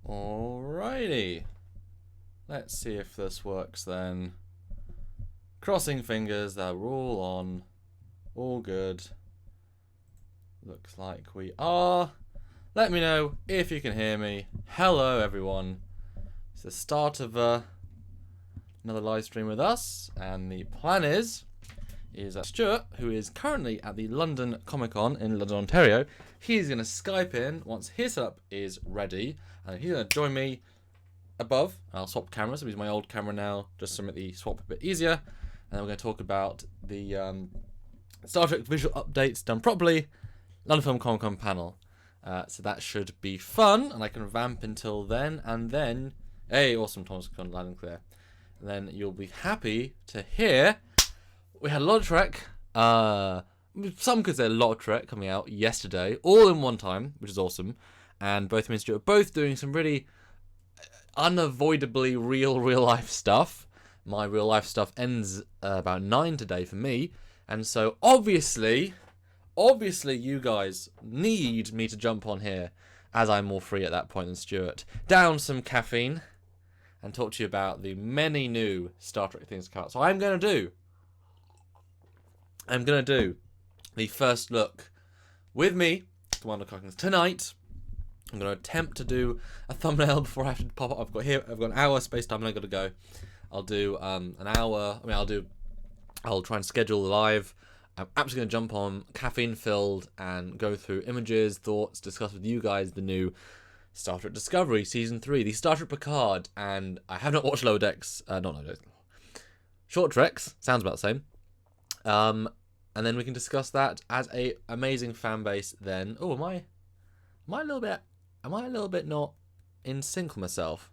Alrighty. Let's see if this works then. Crossing fingers that we're all on. All good. Looks like we are. Let me know if you can hear me. Hello everyone. It's the start of another live stream with us, and the plan is Stuart, who is currently at the London Comic Con in London, Ontario. He's going to Skype in once his setup is ready, and he's going to join me above. I'll swap cameras. I'm using my old camera now just to make the swap a bit easier. And then we're going to talk about the Star Trek visual updates done properly, London Film Comic Con panel. So that should be fun, and I can vamp until then. And then, hey, awesome, Thomas gone loud and clear. And then you'll be happy to hear we had a lot of Trek. Some could say a lot of Trek coming out yesterday, all in one time, which is awesome. And both me and Stuart are both doing some really unavoidably real life stuff. My real life stuff ends about 9 today for me, and so obviously you guys need me to jump on here as I'm more free at that point than Stuart. Down some caffeine and talk to you about the many new Star Trek things to come out. So I'm gonna do the first look with me, Commander Cockings, tonight. I'm going to attempt to do a thumbnail before I have to pop up. I've got an hour space time and I've got to go. I'll do an hour. I'll try and schedule live. I'm absolutely going to jump on, caffeine filled, and go through images, thoughts, discuss with you guys the new Star Trek Discovery Season 3, the Star Trek Picard, and I have not watched Lower Decks, not Lower Decks, Short Treks, sounds about the same. And then we can discuss that as a amazing fan base then. Oh, am I a little bit not in sync with myself?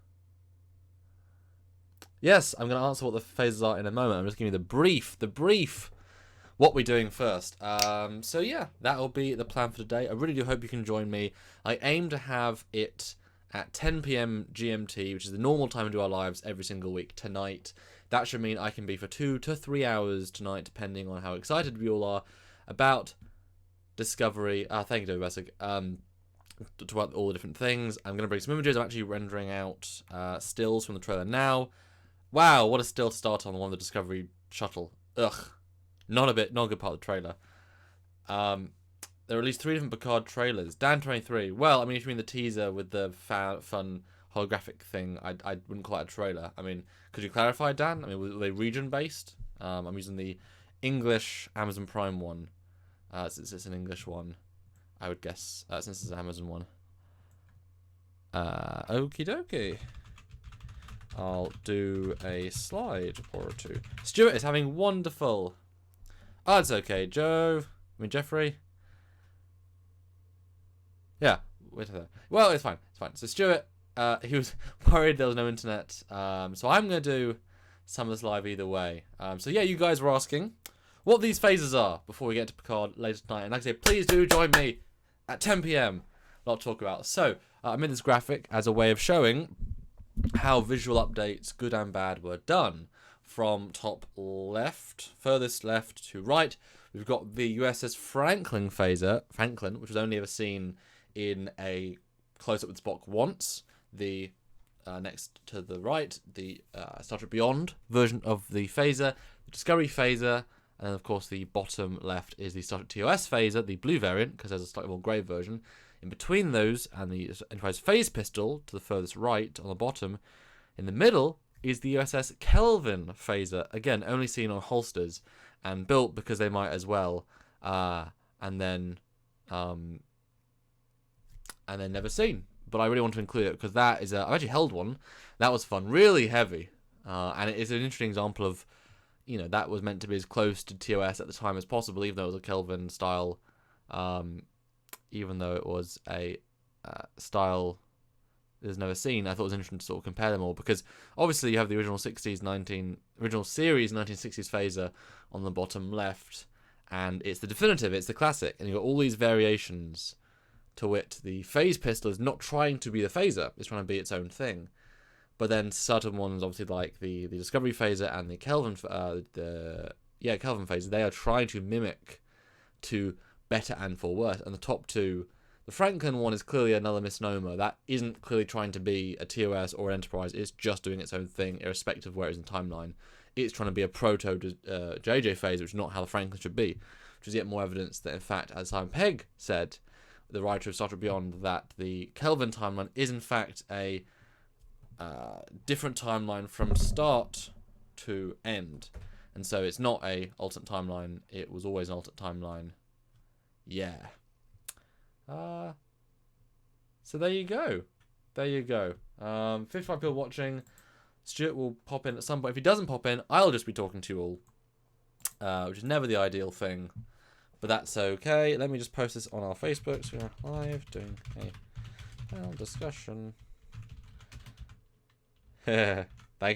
Yes, I'm going to answer what the phases are in a moment. I'm just giving you the brief, what we're doing first. So yeah, that'll be the plan for today. I really do hope you can join me. I aim to have it at 10 p.m. GMT, which is the normal time to do our lives every single week, tonight. That should mean I can be for 2 to 3 hours tonight, depending on how excited we all are about Discovery. Thank you, David Bessick. Talk about all the different things. I'm going to bring some images. I'm actually rendering out stills from the trailer now. Wow, what a still to start on, the one of the Discovery shuttle. Ugh. Not a good part of the trailer. There are at least 3 different Picard trailers. Dan 23. Well, I mean, if you mean the teaser with the fun holographic thing, I wouldn't call it a trailer. I mean, could you clarify, Dan? I mean, were they region-based? I'm using the English Amazon Prime one. Since it's an English one, I would guess, since it's an Amazon one. Okie dokie. I'll do a slide or two. Stuart is having wonderful... Oh, it's okay. Jeffrey. Yeah, wait a minute. Well, it's fine. So Stuart, he was worried there was no internet. So I'm going to do some of this live either way. So yeah, you guys were asking what these phases are before we get to Picard later tonight. And like I say, please do join me at 10 p.m. A lot to talk about. So I made this graphic as a way of showing how visual updates, good and bad, were done. From top left, furthest left to right, we've got the USS Franklin, which was only ever seen in a close-up with Spock once. The next to the right, the Star Trek Beyond version of the phaser, the Discovery phaser, and then of course the bottom left is the Star Trek TOS phaser, the blue variant, because there's a slightly more grey version. In between those and the Enterprise phase pistol to the furthest right on the bottom, in the middle is the USS Kelvin phaser, again only seen on holsters and built because they might as well, and then never seen. But I really want to include it because that is I've actually held one. That was fun, really heavy, and it is an interesting example of, that was meant to be as close to TOS at the time as possible, even though it was a Kelvin style, even though it was a style there's never seen. I thought it was interesting to sort of compare them all, because obviously you have the original series 1960s phaser on the bottom left, and it's the definitive, it's the classic, and you've got all these variations, to wit, the phase pistol is not trying to be the phaser, it's trying to be its own thing. But then certain ones, obviously like the Discovery phaser and the Kelvin Kelvin phaser, they are trying to mimic to better and for worse. And the top two, The Franklin one is clearly another misnomer. That isn't clearly trying to be a TOS or an Enterprise. It's just doing its own thing, irrespective of where it is in timeline. It's trying to be a proto JJ phase, which is not how the Franklin should be. Which is yet more evidence that, in fact, as Simon Pegg said, the writer of Star Trek Beyond, that the Kelvin timeline is, in fact, a different timeline from start to end. And so it's not a alternate timeline. It was always an alternate timeline. Yeah. So there you go. There you go. 55 people watching. Stuart will pop in at some point. If he doesn't pop in, I'll just be talking to you all, which is never the ideal thing, but that's okay. Let me just post this on our Facebook. So we're live doing a panel discussion. Thank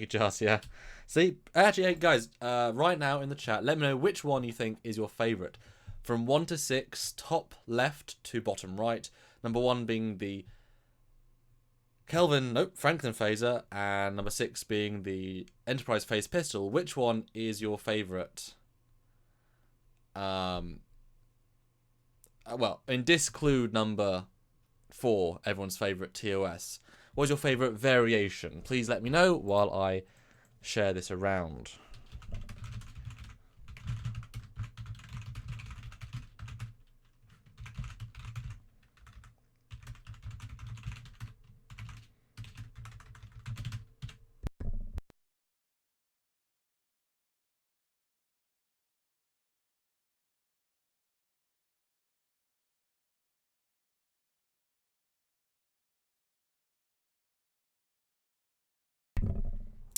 you, Joss. Yeah. See, actually, hey, guys, right now in the chat, let me know which one you think is your favourite. From 1 to 6, top left to bottom right. Number 1 being the Franklin phaser, and number 6 being the Enterprise phase pistol. Which one is your favourite? Well, disclude number 4, everyone's favourite TOS. What's your favourite variation? Please let me know while I share this around.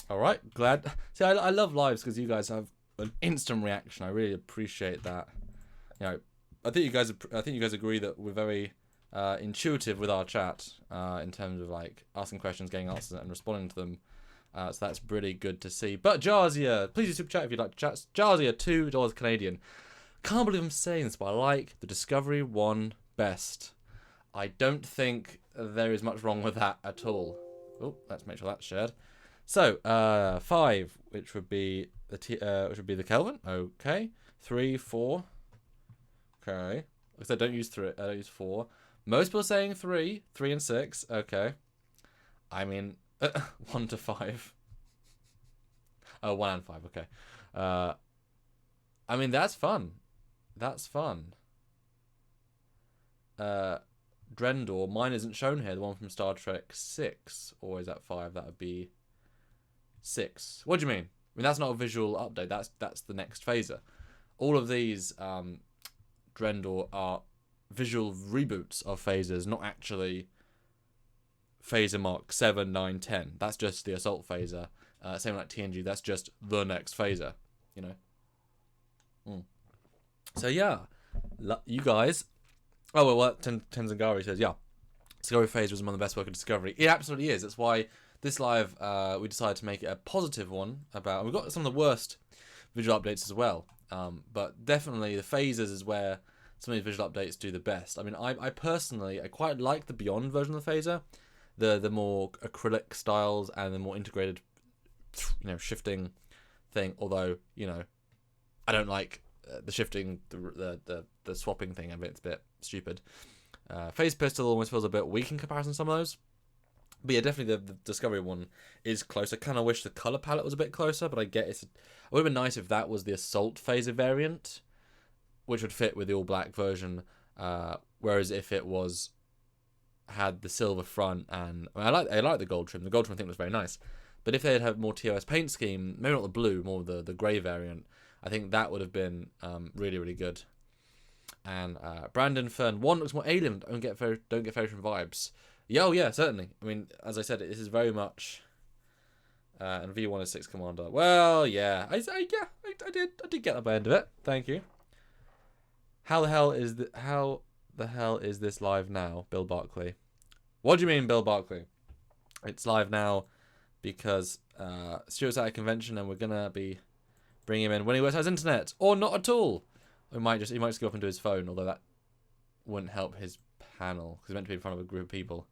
All right, glad. See, I love lives because you guys have an instant reaction. I really appreciate that. You know, I think you guys agree that we're very intuitive with our chat in terms of like asking questions, getting answers, and responding to them. So that's pretty good to see. But Jarzia, please do super chat if you'd like to chat. Jarzia, $2 Canadian. Can't believe I'm saying this, but I like the Discovery one best. I don't think there is much wrong with that at all. Oh, let's make sure that's shared. So, 5, which would be the Kelvin. Okay. 3, 4. Okay. Because I don't use 3. I don't use 4. Most people are saying 3, 3 and 6. Okay. I mean, 1 to 5. Oh, 1 and 5. Okay. I mean, that's fun. That's fun. Drendor. Mine isn't shown here. The one from Star Trek 6, or is that 5? That would be 6. What do you mean? I mean, that's not a visual update. That's the next phaser. All of these Drendor are visual reboots of phasers, not actually phaser mark 7, 9, 10. That's just the assault phaser. Same like TNG. That's just the next phaser. You know. So yeah, you guys. Oh well, Tenzingari says yeah. Discovery phase was one of the best work of Discovery. It absolutely is. That's why this live, we decided to make it a positive one about. We've got some of the worst visual updates as well, but definitely the phases is where some of these visual updates do the best. I mean, I personally, I quite like the Beyond version of the phaser, the more acrylic styles and the more integrated, shifting thing. Although, I don't like the shifting, the swapping thing. I mean, it's a bit stupid. Phase pistol almost feels a bit weak in comparison to some of those. But yeah, definitely the Discovery one is close. I kind of wish the color palette was a bit closer, but I get it would have been nice if that was the Assault phaser variant, which would fit with the all-black version. Whereas if it had the silver front and I like the gold trim. The gold trim I think was very nice. But if they had had more TOS paint scheme, maybe not the blue, more the grey variant, I think that would have been really, really good. And Brandon Fern, 1 looks more alien. Don't get Federation vibes. Yeah, certainly. I mean, as I said, this is very much and V1 is 6 Commander. Well, yeah, I did get the end of it. Thank you. How the hell is this live now, Bill Barkley? What do you mean, Bill Barkley? It's live now because Stuart's at a convention and we're gonna be bringing him in when he works out his internet, or not at all. He might just go up into his phone, although that wouldn't help his panel because he's meant to be in front of a group of people.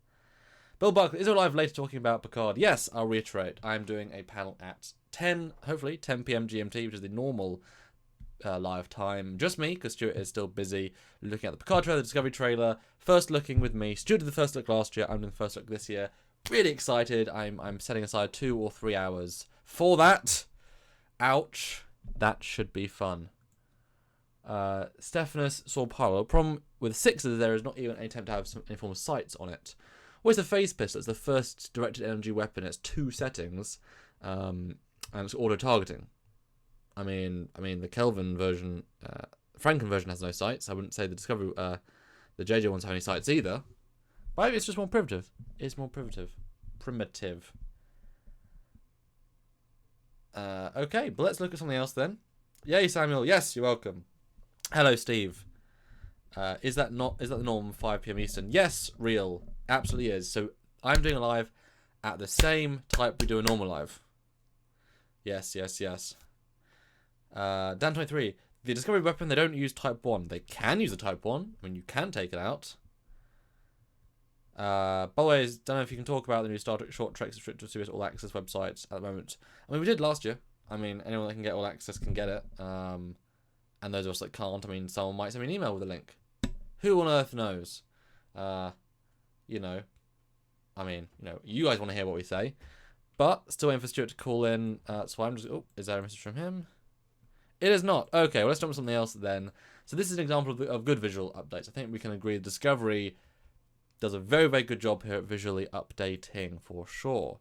Bill Barkley is live later talking about Picard. Yes, I'll reiterate. I'm doing a panel at 10, hopefully 10 p.m. GMT, which is the normal live time. Just me, because Stuart is still busy looking at the Picard trailer, the Discovery trailer. First looking with me. Stuart did the first look last year. I'm doing the first look this year. Really excited. I'm setting aside 2 or 3 hours for that. Ouch. That should be fun. Stephanus saw Pilo. Problem with 6s, there is not even an attempt to have any form of sights on it. Where's the phase pistol? It's the first directed energy weapon. It's 2 settings, and it's auto targeting. I mean, the Kelvin version, Franken version has no sights. I wouldn't say the Discovery, the JJ ones have any sights either. But it's just more primitive. It's more primitive. Okay, but let's look at something else then. Yay, Samuel. Yes, you're welcome. Hello, Steve. Is that the norm? 5 p.m. Eastern? Yes, real. Absolutely is. So I'm doing a live at the same type we do a normal live. Yes. Dan23. The Discovery weapon, they don't use Type 1. They can use a Type 1. I mean, you can take it out. By the way, I don't know if you can talk about the new Star Trek Short Trek subscription series All Access websites at the moment. I mean, we did last year. I mean, anyone that can get All Access can get it. And those of us that can't, I mean, someone might send me an email with a link. Who on earth knows? You know, I mean, you guys want to hear what we say. But still waiting for Stuart to call in. So I'm just, is there a message from him? It is not. Okay, well, let's jump to something else then. So this is an example of good visual updates. I think we can agree Discovery does a very, very good job here at visually updating for sure.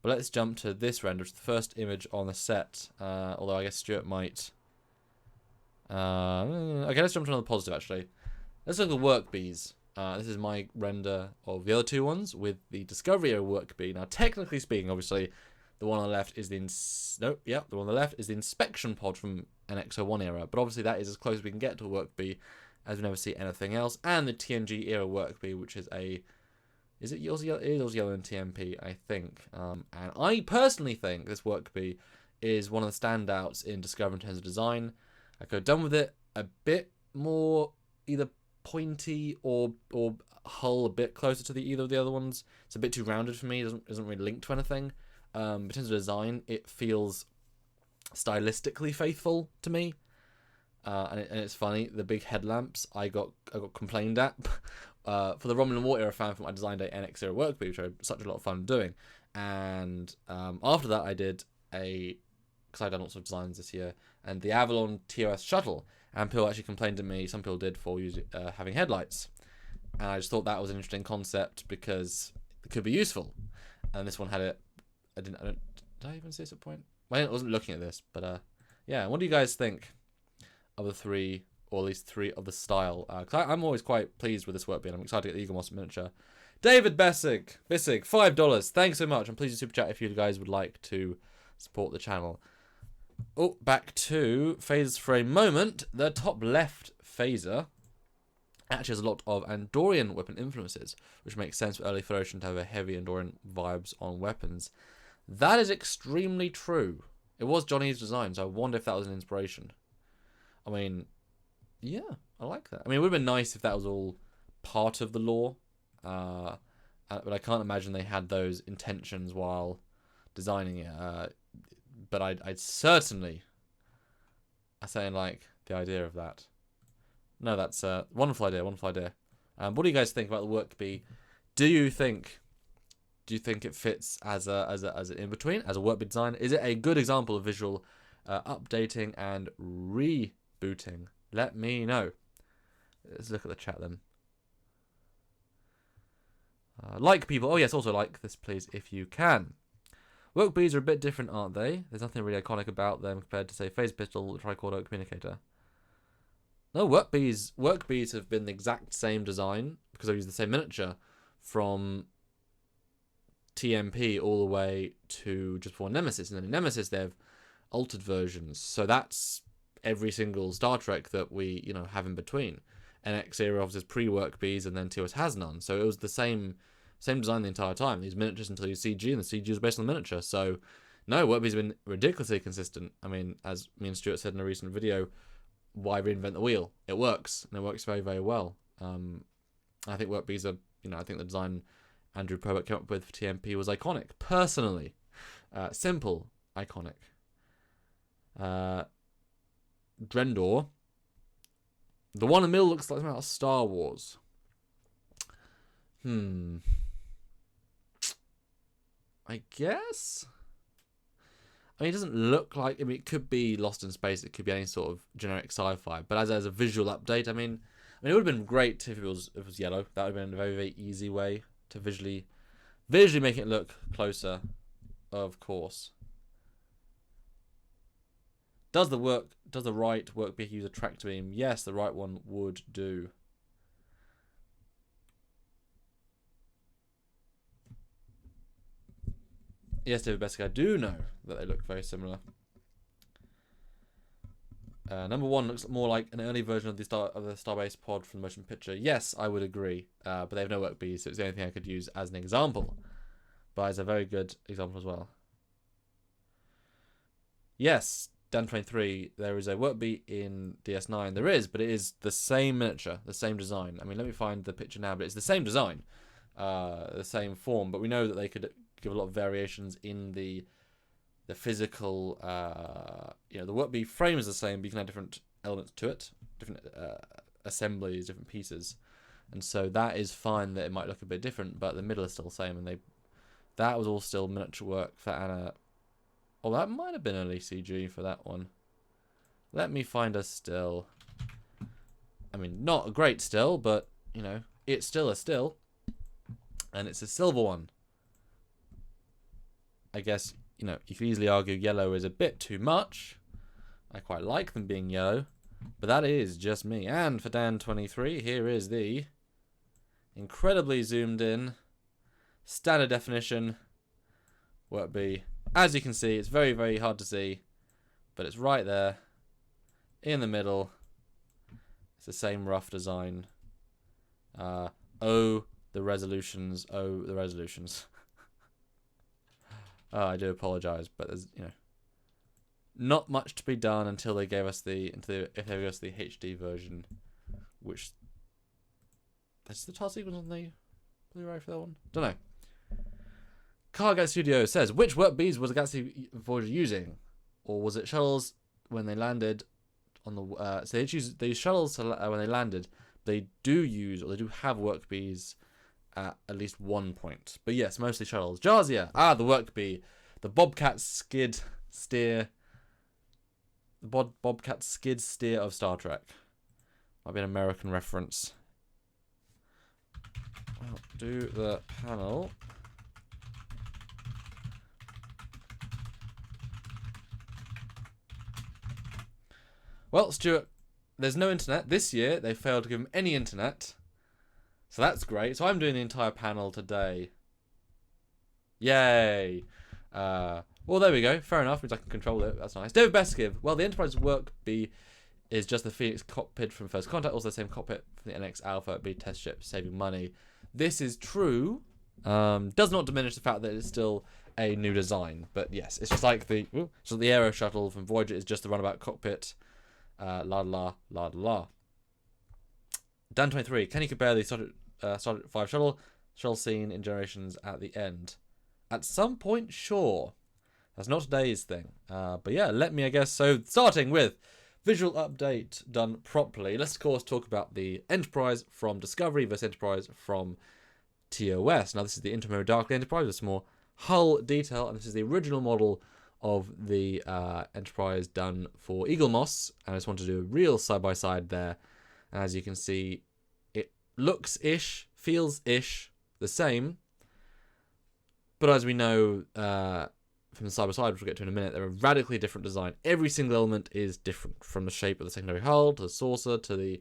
But let's jump to this render, which is the first image on the set. Although I guess Stuart might. Okay, let's jump to another positive actually. Let's look at the work bees. This is my render of the other 2 ones with the Discovery work bee. Now, technically speaking, obviously, the one on the left is the one on the left is the inspection pod from an XO1 era. But obviously, that is as close as we can get to a work bee, as we never see anything else. And the TNG era work bee, which is is it also yellow in TMP? I think. And I personally think this work bee is one of the standouts in Discovery in terms of design. I could have done with it a bit more either pointy or hull a bit closer to either of the other ones. It's a bit too rounded for me. It doesn't really link to anything. But in terms of design, it feels stylistically faithful to me. And it's funny, the big headlamps I got complained at for the Romulan War era fan from I designed a NX era work bee, which I had such a lot of fun doing. And after that, I did because I'd done lots of designs this year, and the Avalon TOS shuttle. And people actually complained to me, some people did, for having headlights. And I just thought that was an interesting concept because it could be useful. And this one had it. Did I even see this at point? Well, I wasn't looking at this, but yeah. What do you guys think of the 3, or at least 3 of the style? Because I'm always quite pleased with this work being. I'm excited to get the Eagle Moss miniature. David Bissig, $5. Thanks so much. And please do super chat if you guys would like to support the channel. Oh, back to phasers for a moment. The top left phaser actually has a lot of Andorian weapon influences, which makes sense for early Federation to have a heavy Andorian vibes on weapons. That is extremely true. It was Johnny's design, so I wonder if that was an inspiration. I mean, yeah, I like that. I mean, it would have been nice if that was all part of the lore, but I can't imagine they had those intentions while designing it. But I'd certainly, I like the idea of that. No, that's a wonderful idea. What do you guys think about the work bee? Do you think it fits as an in between, as a work bee design? Is it a good example of visual updating and rebooting? Let me know. Let's look at the chat then. Like people. Oh yes, also like this please if you can. Work bees are a bit different, aren't they? There's nothing really iconic about them compared to, say, phase pistol, tricorder, communicator. No, work bees have been the exact same design because they use the same miniature from TMP all the way to just before Nemesis, and then in Nemesis they have altered versions. So that's every single Star Trek that we have in between. NX era obviously is pre-work bees, and then TOS has none. So it was the same design the entire time. These miniatures until you CG, and the CG was based on the miniature. So, no, work bees have been ridiculously consistent. I mean, as me and Stuart said in a recent video, why reinvent the wheel? It works, and it works very, very well. I think work bees are, I think the design Andrew Probert came up with for TMP was iconic. Personally, simple, iconic. Drendor. The one in the middle looks like something out of Star Wars. I guess? I mean, it doesn't look like... I mean, it could be Lost in Space. It could be any sort of generic sci-fi. But as a visual update, I mean, it would have been great if it was yellow. That would have been a very, very easy way to visually make it look closer, of course. Does the right work be use a tractor beam? Yes, the right one would do. Yes, David Bessick, I do know that they look very similar. Number one looks more like an early version of the Starbase pod from the motion picture. Yes, I would agree. But they have no work bees, so it's the only thing I could use as an example. But it's a very good example as well. Yes, Dan23, there is a work bee in DS9. There is, but it is the same miniature, the same design. I mean, let me find the picture now, but it's the same design, the same form. But we know that they could give a lot of variations in the physical. The work bee frame is the same, but you can add different elements to it, different assemblies, different pieces, and so that is fine. That it might look a bit different, but the middle is still the same, and that was all still miniature work for Anna. Oh, that might have been early CG for that one. Let me find a still. I mean, not a great still, but, you know, it's still a still. And it's a silver one. I guess, you know, you could easily argue yellow is a bit too much. I quite like them being yellow. But that is just me. And for Dan23, here is the incredibly zoomed in, standard definition work bee. As you can see, it's very, very hard to see, but it's right there in the middle. It's the same rough design. Oh, the resolutions. Oh, the resolutions. I do apologize, but there's, you know, not much to be done until they gave us if they gave us the HD version, which that's the title sequence on the Blu-ray for that one. Don't know. Cargo Studio says, which work bees was the Galaxy Voyager using? Or was it shuttles when they landed on the... so they use shuttles to, when they landed. They do have work bees at least one point. But yes, mostly shuttles. Jarzia, the work bee. The Bobcat skid steer. The Bobcat skid steer of Star Trek. Might be an American reference. Well, do the panel... Well, Stuart, there's no internet. This year, they failed to give him any internet. So that's great. So I'm doing the entire panel today. Yay. Well, there we go. Fair enough. Means I can control it. That's nice. David Beskiv. Well, the Enterprise work bee is just the Phoenix cockpit from First Contact. Also the same cockpit from the NX Alpha B test ship, saving money. This is true. Does not diminish the fact that it's still a new design. But yes, it's just like the Aero Shuttle from Voyager is just the runabout cockpit. La. Dan23, can you compare the Star 5 shuttle scene in Generations at the end? At some point, sure. That's not today's thing. But yeah, let me, I guess. So, starting with visual update done properly. Let's, of course, talk about the Enterprise from Discovery versus Enterprise from TOS. Now, this is the Intermediate Dark Enterprise with some more hull detail, and this is the original model of the Enterprise done for Eagle Moss, and I just want to do a real side-by-side there. As you can see, it looks-ish, feels-ish the same, but as we know from the side-by-side, which we'll get to in a minute, they're a radically different design. Every single element is different, from the shape of the secondary hull, to the saucer, to the,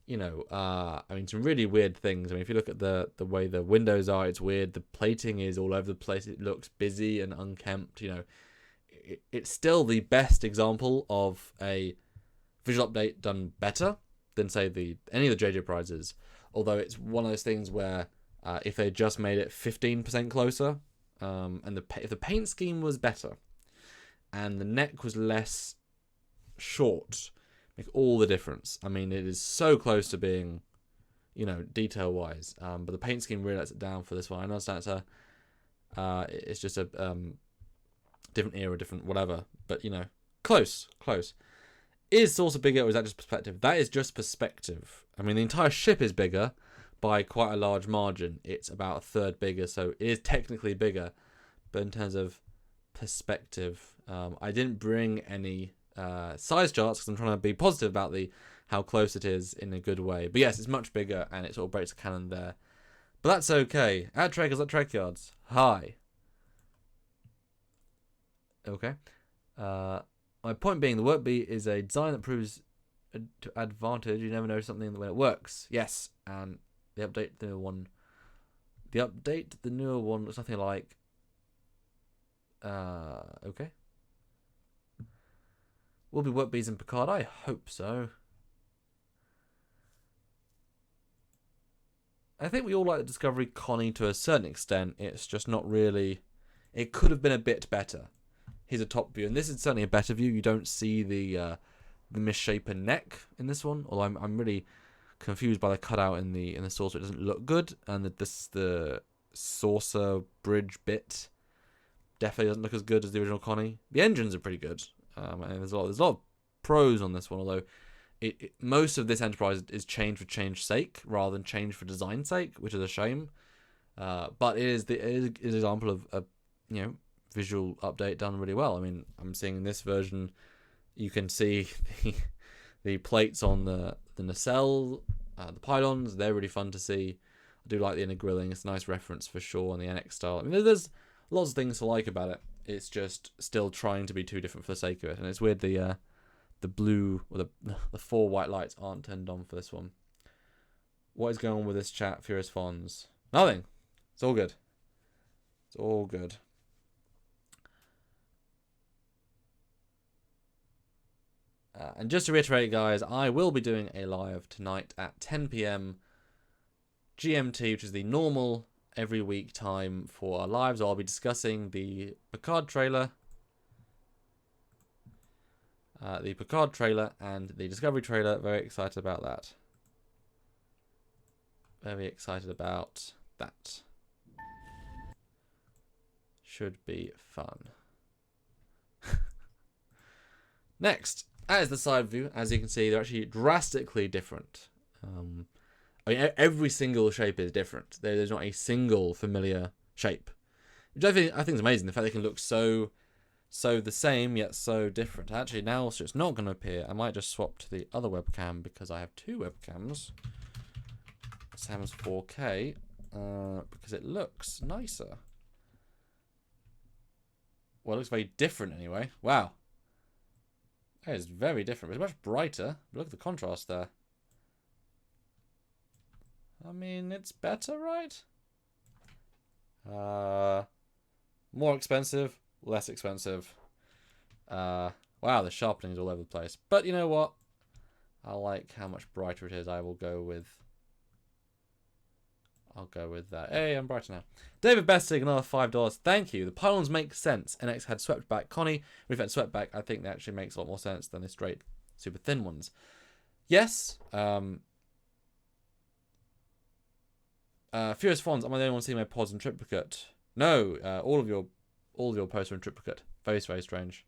you know, I mean, some really weird things. I mean, if you look at the way the windows are, it's weird. The plating is all over the place. It looks busy and unkempt, you know. It's still the best example of a visual update done better than, say, any of the JJ prizes. Although it's one of those things where if they just made it 15% closer, and if the paint scheme was better, and the neck was less short, make all the difference. I mean, it is so close to being, you know, detail-wise. But the paint scheme really lets it down for this one. I understand it's just a... different era, different whatever, but you know, close. Is Saucer bigger, or is that just perspective? That is just perspective. I mean, the entire ship is bigger by quite a large margin. It's about a third bigger, so it is technically bigger. But in terms of perspective, I didn't bring any size charts because I'm trying to be positive about how close it is in a good way. But yes, it's much bigger, and it sort of breaks the canon there. But that's okay. At Trekkers at Trekyards. Hi. Okay. My point being, the work beat is a design that proves to advantage. You never know something when it works. Yes, and the newer one looks nothing like. Okay. Will be work beats in Picard? I hope so. I think we all like the Discovery Connie to a certain extent. It's just not really. It could have been a bit better. Here's a top view, and this is certainly a better view. You don't see the misshapen neck in this one, although I'm really confused by the cutout in the saucer. It doesn't look good, and the saucer bridge bit definitely doesn't look as good as the original Connie. The engines are pretty good, and there's a lot of pros on this one, although most of this Enterprise is change for change's sake rather than change for design's sake, which is a shame. But it is an example of a visual update done really well. I mean, I'm seeing in this version, you can see the plates on the nacelle, the pylons. They're really fun to see. I do like the inner grilling. It's a nice reference for sure on the NX style. I mean, there's lots of things to like about it. It's just still trying to be too different for the sake of it, and it's weird the blue or the 4 white lights aren't turned on for this one. What is going on with this chat, Furious Fons? Nothing. It's all good. It's all good. And just to reiterate, guys, I will be doing a live tonight at 10 p.m. GMT, which is the normal every week time for our lives. I'll be discussing the Picard trailer, and the Discovery trailer. Very excited about that. Very excited about that. Should be fun. Next. As the side view, as you can see, they're actually drastically different. I mean, every single shape is different. There's not a single familiar shape, which I think is amazing. The fact they can look so the same yet so different. Actually, now also it's not going to appear. I might just swap to the other webcam because I have 2 webcams. Sam's 4K because it looks nicer. Well, it looks very different anyway. Wow. It is very different. It's much brighter. Look at the contrast there. I mean, it's better, right? More expensive, less expensive. Wow, the sharpening is all over the place. But you know what? I like how much brighter it is. I'll go with that. Hey, I'm brighter now. David Bestig, another $5. Thank you. The pylons make sense. NX had swept back Connie. We've had swept back. I think that actually makes a lot more sense than the straight, super thin ones. Yes. Furious Fons, am I the only one seeing my pods in triplicate? No. All of your posts are in triplicate. Very, very strange.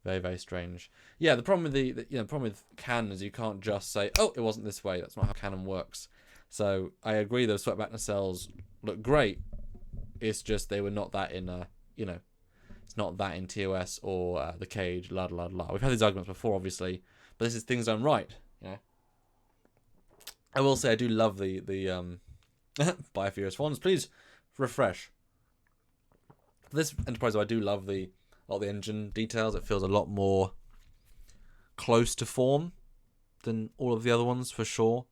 Very, very strange. Yeah. The problem with the problem with Canon is you can't just say, oh, it wasn't this way. That's not how Canon works. So I agree those swept-back nacelles look great. It's just they were not that in, it's not that in TOS or the cage, la la la. We've had these arguments before, obviously, but this is things done right, I will say I do love the by Furious Fons. Please refresh. For this Enterprise, I do love the engine details. It feels a lot more close to form than all of the other ones, for sure.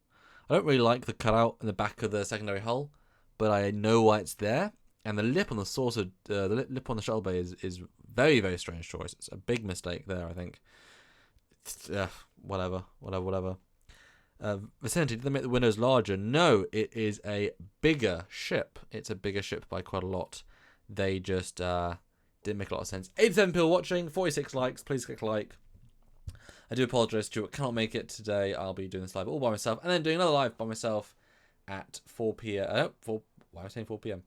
I don't really like the cutout in the back of the secondary hull, but I know why it's there. And the lip on the saucer, the lip on the shuttle bay is very, very strange choice. It's a big mistake there, I think. Whatever. Vicinity, did they make the windows larger? No, it is a bigger ship. It's a bigger ship by quite a lot. They just didn't make a lot of sense. 87 people watching, 46 likes. Please click like. I do apologise, Stuart. Cannot make it today. I'll be doing this live all by myself, and then doing another live by myself at 4 p.m. Why am I saying 4 p.m.?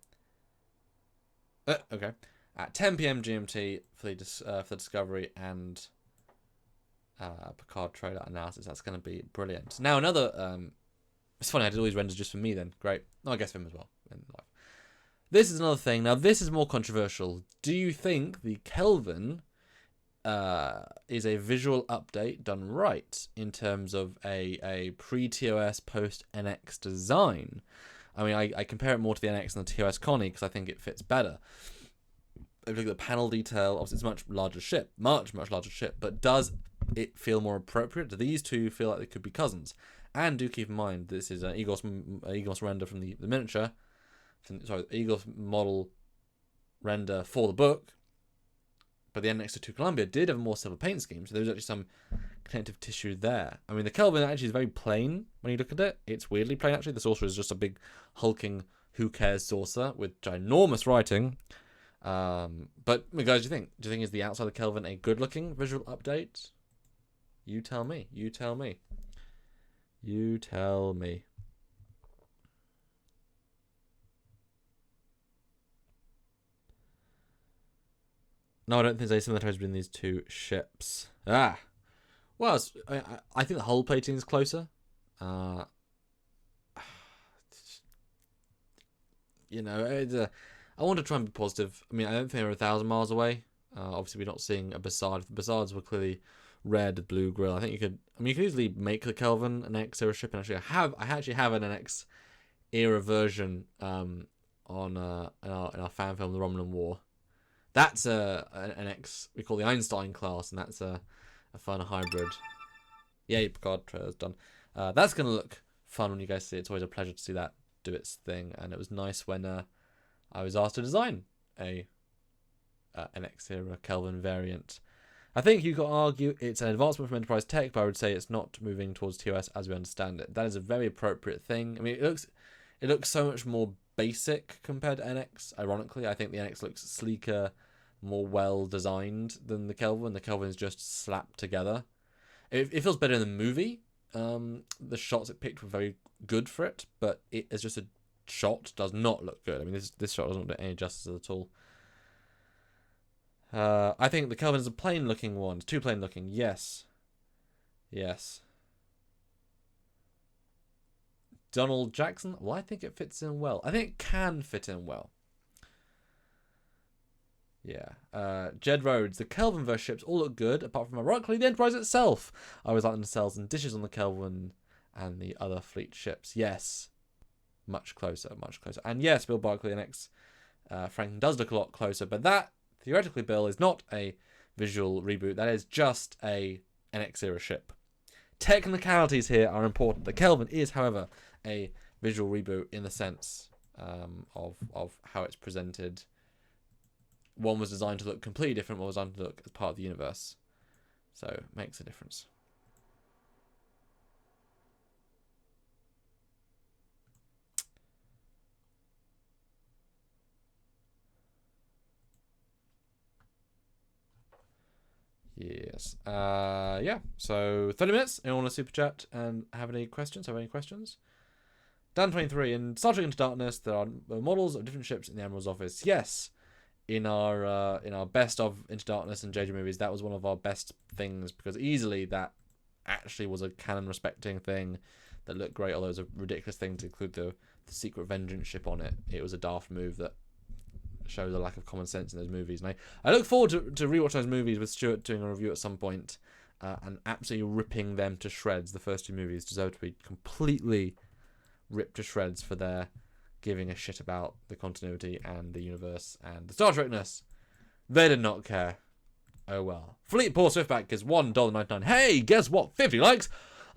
Okay, at 10 p.m. GMT for the Discovery and Picard trailer analysis. That's going to be brilliant. Now another, it's funny, I did all these renders just for me then. Great. No, I guess for him as well. This is another thing. Now this is more controversial. Do you think the Kelvin is a visual update done right in terms of a pre-TOS, post-NX design? I mean, I compare it more to the NX than the TOS Connie because I think it fits better. If you look at the panel detail, obviously it's a much larger ship, much larger ship, but does it feel more appropriate? Do these two feel like they could be cousins? And do keep in mind, this is an EGOS render from the miniature, EGOS model render for the book, but the NX-02 Columbia did have a more silver paint scheme, so there was actually some connective tissue there. I mean, the Kelvin actually is very plain when you look at it. It's weirdly plain, actually. The saucer is just a big, hulking, who cares saucer with ginormous writing. But, guys, do you think is the outside of the Kelvin a good-looking visual update? You tell me. You tell me. You tell me. No, I don't think there's any similarities between these two ships. Well, I think the hull plating is closer. You know, I want to try and be positive. I mean, I don't think they're 1,000 miles away. Obviously, we're not seeing a Bassard. If the Bassards were clearly red, blue grill, I think you could. I mean, you could easily make the Kelvin an NX era ship, and I actually have an NX era version in our fan film, The Romulan War. That's an X we call the Einstein class, and that's a fun hybrid. Yay, Picard trailer's done. That's gonna look fun when you guys see it. It's always a pleasure to see that do its thing, and it was nice when I was asked to design an X era Kelvin variant. I think you could argue it's an advancement from Enterprise tech, but I would say it's not moving towards TOS as we understand it. That is a very appropriate thing. I mean, it looks so much more basic compared to NX. Ironically, I think the NX looks sleeker, more well designed than the Kelvin. The Kelvin is just slapped together. It feels better in the movie. The shots it picked were very good for it, but it as just a shot does not look good. I mean, this shot doesn't do any justice at all. I think the Kelvin is a plain looking one. It's too plain looking. Yes. Donald Jackson? Well, I think it fits in well. I think it can fit in well. Yeah. Jed Rhodes. The Kelvin verse ships all look good, apart from ironically the Enterprise itself. I always like them to sell some dishes on the Kelvin and the other fleet ships. Yes. Much closer. And yes, Bill Barkley and X Franklin does look a lot closer, but that, theoretically, Bill, is not a visual reboot. That is just a NX era ship. Technicalities here are important. The Kelvin is, however, a visual reboot in the sense of how it's presented. One was designed to look completely different, one was designed to look as part of the universe. So, it makes a difference. Yes. Yeah. So 30 minutes. Anyone want to super chat and have any questions? Dan23, in Star Trek Into Darkness, there are models of different ships in the Admiral's office. Yes. In our best of Into Darkness and JJ movies, that was one of our best things because easily that actually was a canon respecting thing that looked great, although it was a ridiculous thing to include the Secret Vengeance ship on it. It was a daft move that shows a lack of common sense in those movies. And I look forward to rewatch those movies with Stuart doing a review at some point and absolutely ripping them to shreds. The first two movies deserve to be completely ripped to shreds for their giving a shit about the continuity and the universe and the Star Trekness. They did not care. Oh well. Fleet Paul Swiftback gives $1.99. Hey, guess what? 50 likes.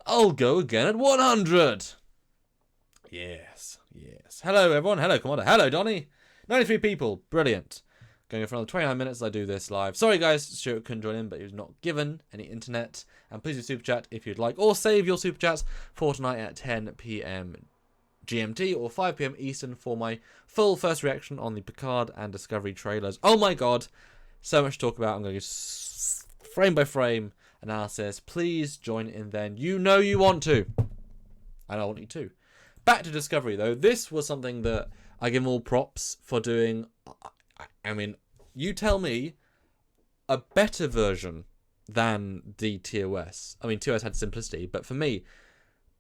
I'll go again at 100. Yes. Hello everyone. Hello Commander. Hello Donnie. 93 people. Brilliant. Going for another 29 minutes as I do this live. Sorry guys, Stuart couldn't join in, but he was not given any internet. And please do super chat if you'd like, or save your super chats for tonight at 10 p.m. GMT or 5 p.m. Eastern for my full first reaction on the Picard and Discovery trailers. Oh my god, so much to talk about. I'm going to go frame by frame analysis. Please join in then. You know you want to. And I want you to. Back to Discovery though. This was something that I give them all props for doing. I mean, you tell me a better version than the TOS. I mean, TOS had simplicity, but for me,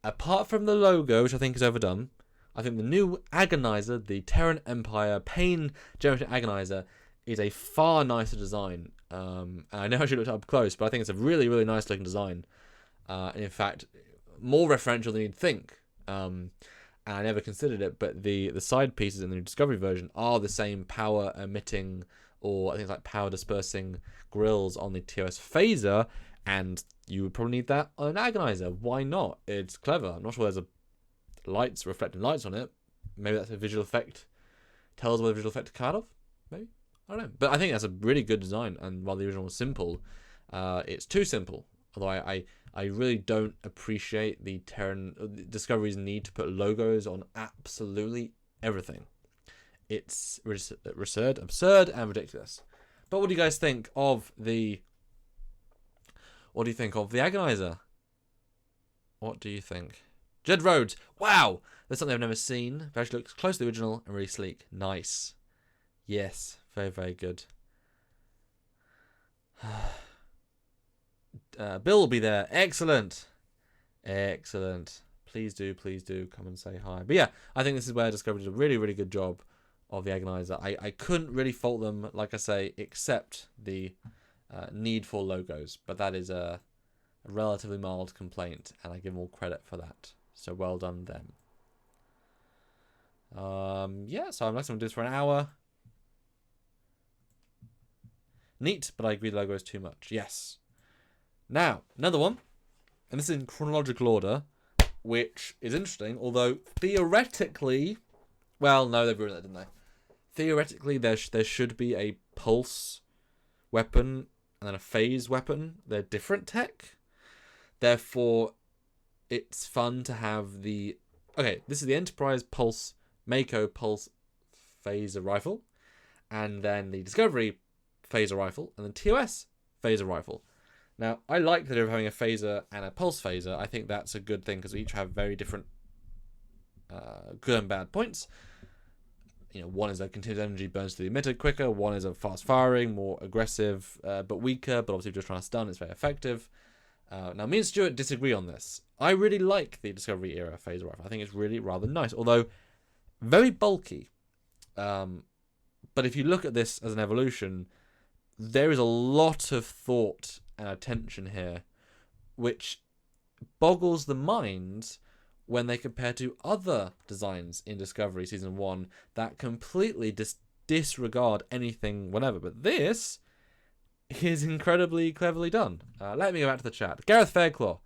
apart from the logo, which I think is overdone, I think the new Agonizer, the Terran Empire Pain Generating Agonizer, is a far nicer design. And I know I should look up close, but I think it's a really, really nice looking design. And in fact, more referential than you'd think. And I never considered it, but the side pieces in the new Discovery version are the same power emitting, or I think it's like power dispersing grills on the TOS phaser, and you would probably need that on an Agonizer. Why not? It's clever. I'm not sure there's reflecting lights on it. Maybe that's a visual effect. Tells what the visual effect card of. Maybe, I don't know. But I think that's a really good design. And while the original was simple, it's too simple. Although I really don't appreciate the Discovery's need to put logos on absolutely everything. It's absurd, and ridiculous. But what do you guys think of the? What do you think of the Agonizer? What do you think? Jed Rhodes. Wow, there's something I've never seen. It actually looks close to the original and really sleek. Nice. Yes, very, very good. Bill will be there. Excellent. Excellent. Please do come and say hi. But yeah, I think this is where Discovery did a really, really good job of the Agonizer. I couldn't really fault them, like I say, except the need for logos. But that is a relatively mild complaint, and I give them all credit for that. So well done them. Yeah, so I'm going to do this for an hour. Neat, but I agree the logo is too much. Yes. Now, another one, and this is in chronological order, which is interesting, although theoretically, well, no, they ruined that, didn't they? Theoretically, there should be a pulse weapon and then a phase weapon. They're different tech. Therefore, it's fun to have the... Okay, this is the Enterprise Pulse, Mako Pulse Phaser Rifle, and then the Discovery Phaser Rifle, and then TOS Phaser Rifle. Now, I like the idea of having a phaser and a pulse phaser. I think that's a good thing because we each have very different good and bad points. You know, one is a continuous energy burns to the emitter quicker. One is a fast firing, more aggressive, but weaker. But obviously, if you're just trying to stun, it's very effective. Now, me and Stuart disagree on this. I really like the Discovery era phaser rifle. I think it's really rather nice, although very bulky. But if you look at this as an evolution, there is a lot of thought and attention here, which boggles the mind when they compare to other designs in Discovery Season 1 that completely disregard anything whatever. But this is incredibly cleverly done. Let me go back to the chat. Gareth Fairclaw.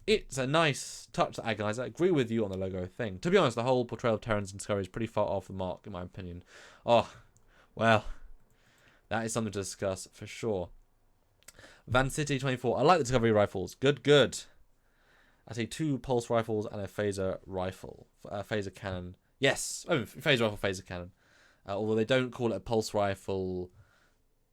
It's a nice touch to Agonizer. I agree with you on the logo thing. To be honest, the whole portrayal of Terrans in Discovery is pretty far off the mark, in my opinion. Oh, well, that is something to discuss for sure. Van City 24. I like the Discovery rifles. Good. I see 2 pulse rifles and a phaser rifle. Phaser cannon. Yes. Oh, phaser rifle, phaser cannon. Although they don't call it a pulse rifle.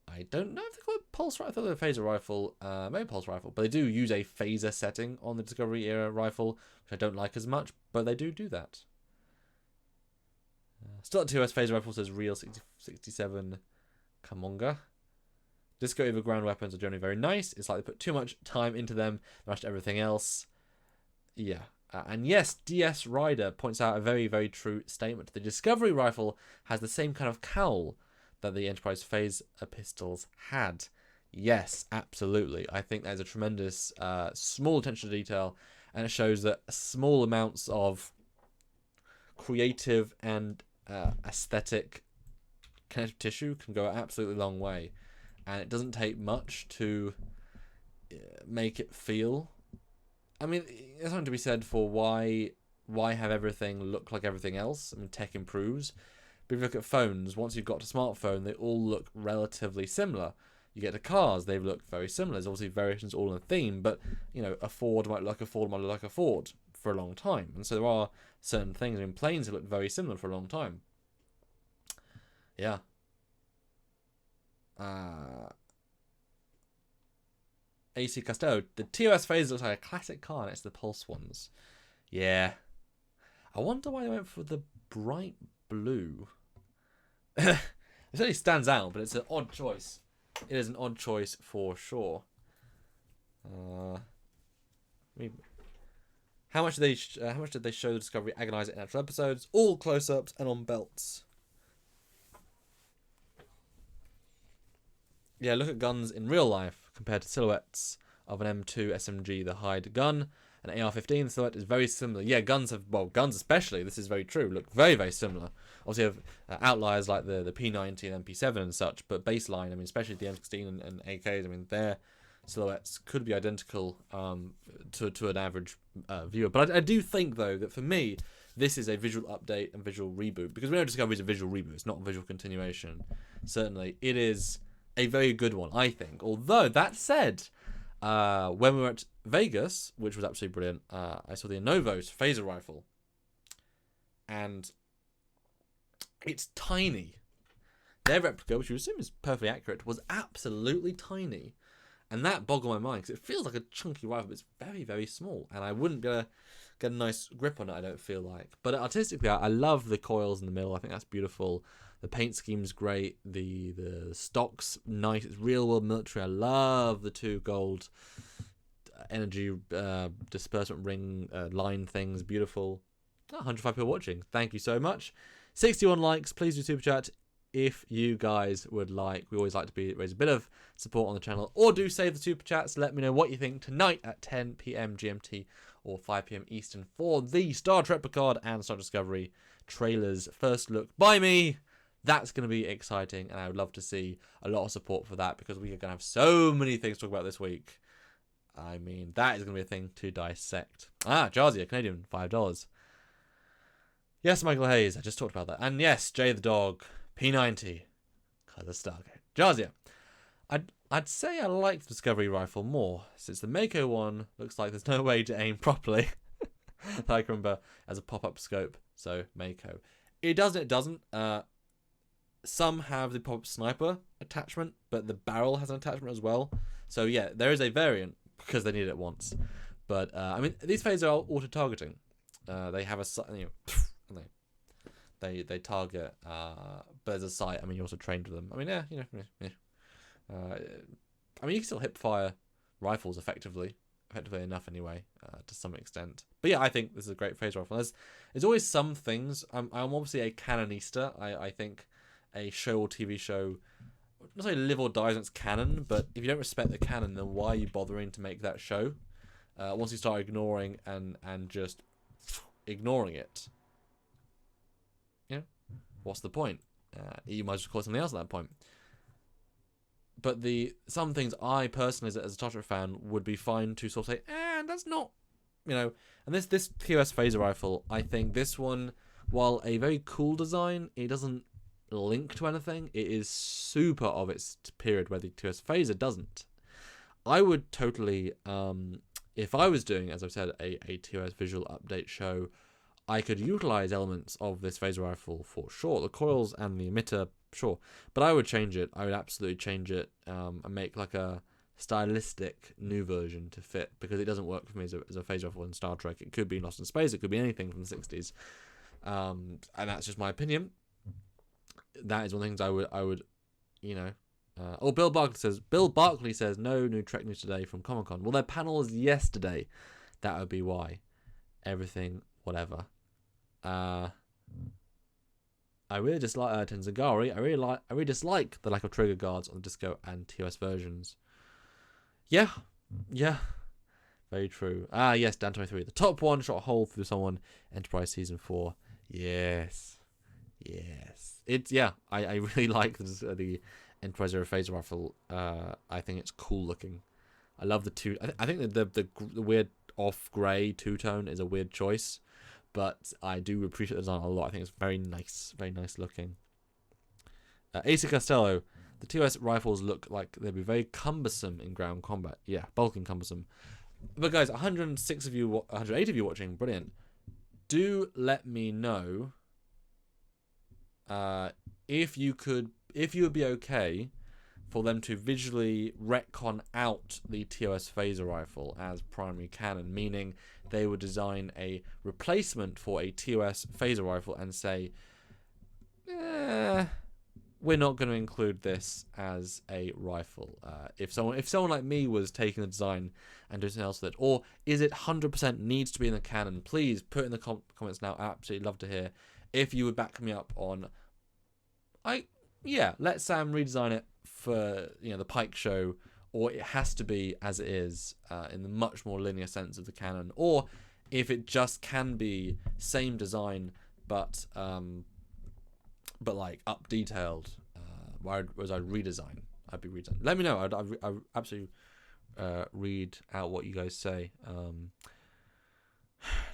I don't know if they call it pulse rifle. I thought they were phaser rifle. Maybe pulse rifle. But they do use a phaser setting on the Discovery era rifle, which I don't like as much. But they do that. Still at 2S phaser rifle says real 67 Kamonga. Disco Eva ground weapons are generally very nice. It's like they put too much time into them, rushed everything else. Yeah. And yes, DS Rider points out a very, very true statement. The Discovery rifle has the same kind of cowl that the Enterprise phase pistols had. Yes, absolutely. I think there's a tremendous small attention to detail, and it shows that small amounts of creative and aesthetic connective tissue can go an absolutely long way. And it doesn't take much to make it feel... I mean, there's something to be said for why have everything look like everything else. I mean, tech improves. But if you look at phones, once you've got to smartphone, they all look relatively similar. You get to cars, they look very similar. There's obviously variations all in a theme, but, you know, a Ford might look like a Ford, might look like a Ford for a long time. And so there are certain things. I mean, planes have looked very similar for a long time. Yeah. AC Castello. The TOS phase looks like a classic car and it's the Pulse ones. Yeah. I wonder why they went for the bright blue. It certainly stands out, but it's an odd choice. it is an odd choice for sure. How much did they show the Discovery agonize in actual episodes? All close-ups and on belts. Yeah, look at guns in real life compared to silhouettes of an M2 SMG, the Hyde gun. An AR-15, the silhouette is very similar. Yeah, guns especially, this is very true, look very, very similar. Obviously, you have outliers like the P90 and MP7 and such, but baseline, I mean, especially the M16 and AKs, I mean, their silhouettes could be identical to an average viewer. But I do think, though, that for me, this is a visual update and visual reboot, because we know Discovery is a visual reboot, it's not a visual continuation. Certainly, it is a very good one, I think. Although, that said, when we were at Vegas, which was absolutely brilliant, I saw the Innovos phaser rifle, and it's tiny. Their replica, which you assume is perfectly accurate, was absolutely tiny, and that boggled my mind because it feels like a chunky rifle, but it's very, very small, and I wouldn't get a nice grip on it, I don't feel like. But artistically, I love the coils in the middle. I think that's beautiful. The paint scheme's great. The stock's nice. It's real world military. I love the 2 gold energy disbursement ring line things. Beautiful. 105 people watching. Thank you so much. 61 likes. Please do super chat if you guys would like. We always like to raise a bit of support on the channel. Or do save the super chats. Let me know what you think tonight at 10 p.m. GMT or 5 p.m. Eastern for the Star Trek Picard and Star Discovery trailers. First look by me. That's going to be exciting, and I would love to see a lot of support for that, because we are going to have so many things to talk about this week. I mean, that is going to be a thing to dissect. Jarzia, Canadian, $5. Yes, Michael Hayes, I just talked about that. And yes, Jay the Dog, P90, because of Stargate. Jarzia, I'd say I like the Discovery rifle more, since the Mako one looks like there's no way to aim properly. I can remember as a pop-up scope, so Mako. It doesn't. Some have the pop-up sniper attachment, but the barrel has an attachment as well. So yeah, there is a variant because they need it once. But I mean, these phasers are auto-targeting. They have they target, but there's a sight. I mean, you're also trained with them. I mean, yeah, I mean, you can still hip-fire rifles effectively enough anyway, to some extent. But yeah, I think this is a great phaser rifle. There's always some things. I'm obviously a Canonista. I think a show or TV show, not say live or dies on its canon, but if you don't respect the canon, then why are you bothering to make that show? Once you start ignoring and just ignoring it, what's the point? You might just call something else at that point. But some things I personally, as a Star Trek fan, would be fine to sort of say, that's not, and this TOS phaser rifle, I think this one, while a very cool design, it doesn't link to anything. It is super of its period, where the TOS phaser doesn't. I would totally, if I was doing, as I've said, a TOS visual update show, I could utilize elements of this phaser rifle for sure. The coils and the emitter, sure. But I would change it. I would absolutely change it, and make like a stylistic new version to fit, because it doesn't work for me as a phaser rifle in Star Trek. It could be Lost in Space. It could be anything from the 60s. And that's just my opinion. That is one of the things I would, Bill Barkley says no new Trek news today from Comic-Con. Well, their panel was yesterday. That would be why. Everything, whatever. I really dislike Tenzagari. I really dislike the lack of trigger guards on the Disco and TOS versions. Yeah, very true. Yes, Dan 23. The top one shot a hole through someone. Enterprise season 4. Yes. I really like the Enterprise Zero phaser rifle. I think it's cool looking. I love the two. I think the weird off grey two tone is a weird choice, but I do appreciate the design a lot. I think it's very nice looking. Asa Costello, the TOS rifles look like they'd be very cumbersome in ground combat. Yeah, bulky and cumbersome. But guys, 106 of you, 108 of you watching, brilliant. Do let me know if you would be okay for them to visually retcon out the TOS phaser rifle as primary canon, meaning they would design a replacement for a TOS phaser rifle and say, we're we're not going to include this as a rifle. If someone like me was taking the design and doing something else with it, or is it 100% needs to be in the Canon, please put in the comments now. I absolutely love to hear if you would back me up on. Let Sam redesign it for the Pike show, or it has to be as it is in the much more linear sense of the Canon, or if it just can be same design but like up detailed. Whereas I'd redesign, I'd be redesign. Let me know. I'd absolutely read out what you guys say.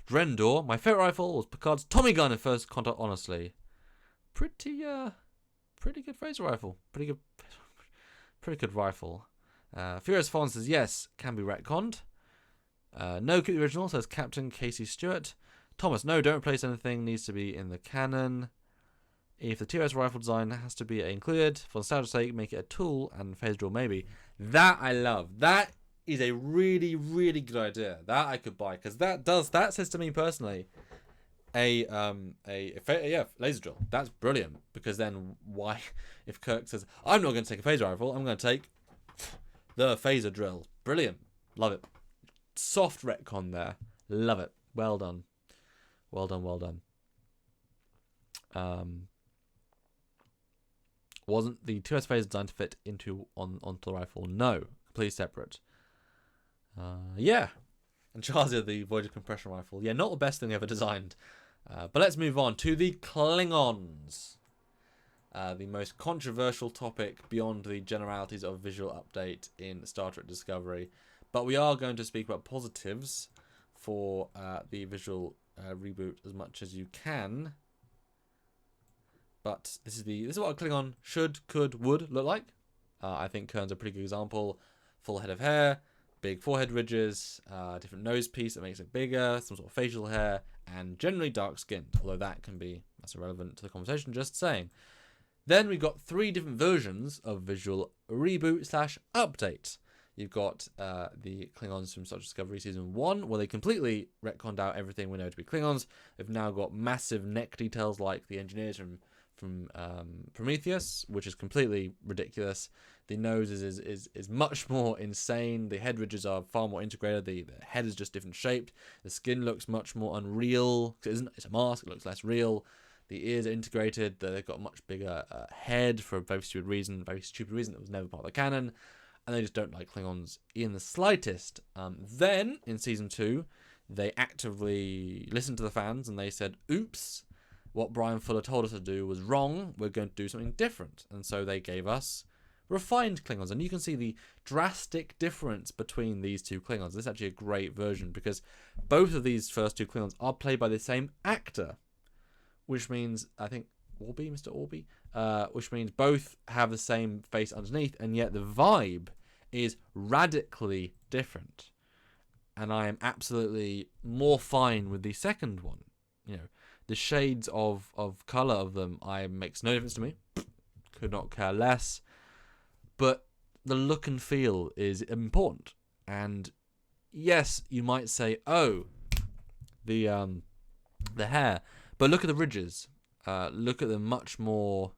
Drendor, my favorite rifle was Picard's Tommy gun in First Contact. Honestly, pretty good phaser rifle. Pretty good rifle. Furious Fawn says yes, can be retconned. No, keep the original, says Captain Casey Stewart. Thomas, no, don't replace anything. Needs to be in the Canon. If the TOS rifle design has to be included, for nostalgia's sake, make it a tool and phaser drill maybe. That I love. That is a really, really good idea. That I could buy, because that says to me personally, laser drill. That's brilliant, because then why, if Kirk says I'm not going to take a phaser rifle, I'm going to take the phaser drill. Brilliant, love it. Soft retcon there, love it. Well done. Wasn't the 2S phaser designed to fit onto the rifle? No, completely separate. Yeah. And Charzia, the Voyager compression rifle. Yeah, not the best thing ever designed. But let's move on to the Klingons. The most controversial topic beyond the generalities of visual update in Star Trek Discovery. But we are going to speak about positives for the visual reboot as much as you can. But this is what a Klingon should, could, would look like. I think Kern's a pretty good example. Full head of hair, big forehead ridges, different nose piece that makes it bigger, some sort of facial hair, and generally dark skinned. Although that's irrelevant to the conversation, just saying. Then we've got 3 different versions of visual reboot / update. You've got the Klingons from Star Trek Discovery Season 1, where they completely retconned out everything we know to be Klingons. They've now got massive neck details like the engineers from Prometheus, which is completely ridiculous. The nose is much more insane. The head ridges are far more integrated. The head is just different shaped. The skin looks much more unreal. It's a mask. It looks less real. The ears are integrated. They've got a much bigger head for a very stupid reason that was never part of the canon. And they just don't like Klingons in the slightest. Then, in Season 2, they actively listened to the fans and they said, oops, what Brian Fuller told us to do was wrong. We're going to do something different. And so they gave us refined Klingons. And you can see the drastic difference between these 2 Klingons. This is actually a great version, because both of these first 2 Klingons are played by the same actor, which means, I think, Mr. Orby, which means both have the same face underneath, and yet the vibe is radically different. And I am absolutely more fine with the second one. The shades of colour of them makes no difference to me. Could not care less. But the look and feel is important. And yes, you might say, oh, the hair. But look at the ridges. Look at the much more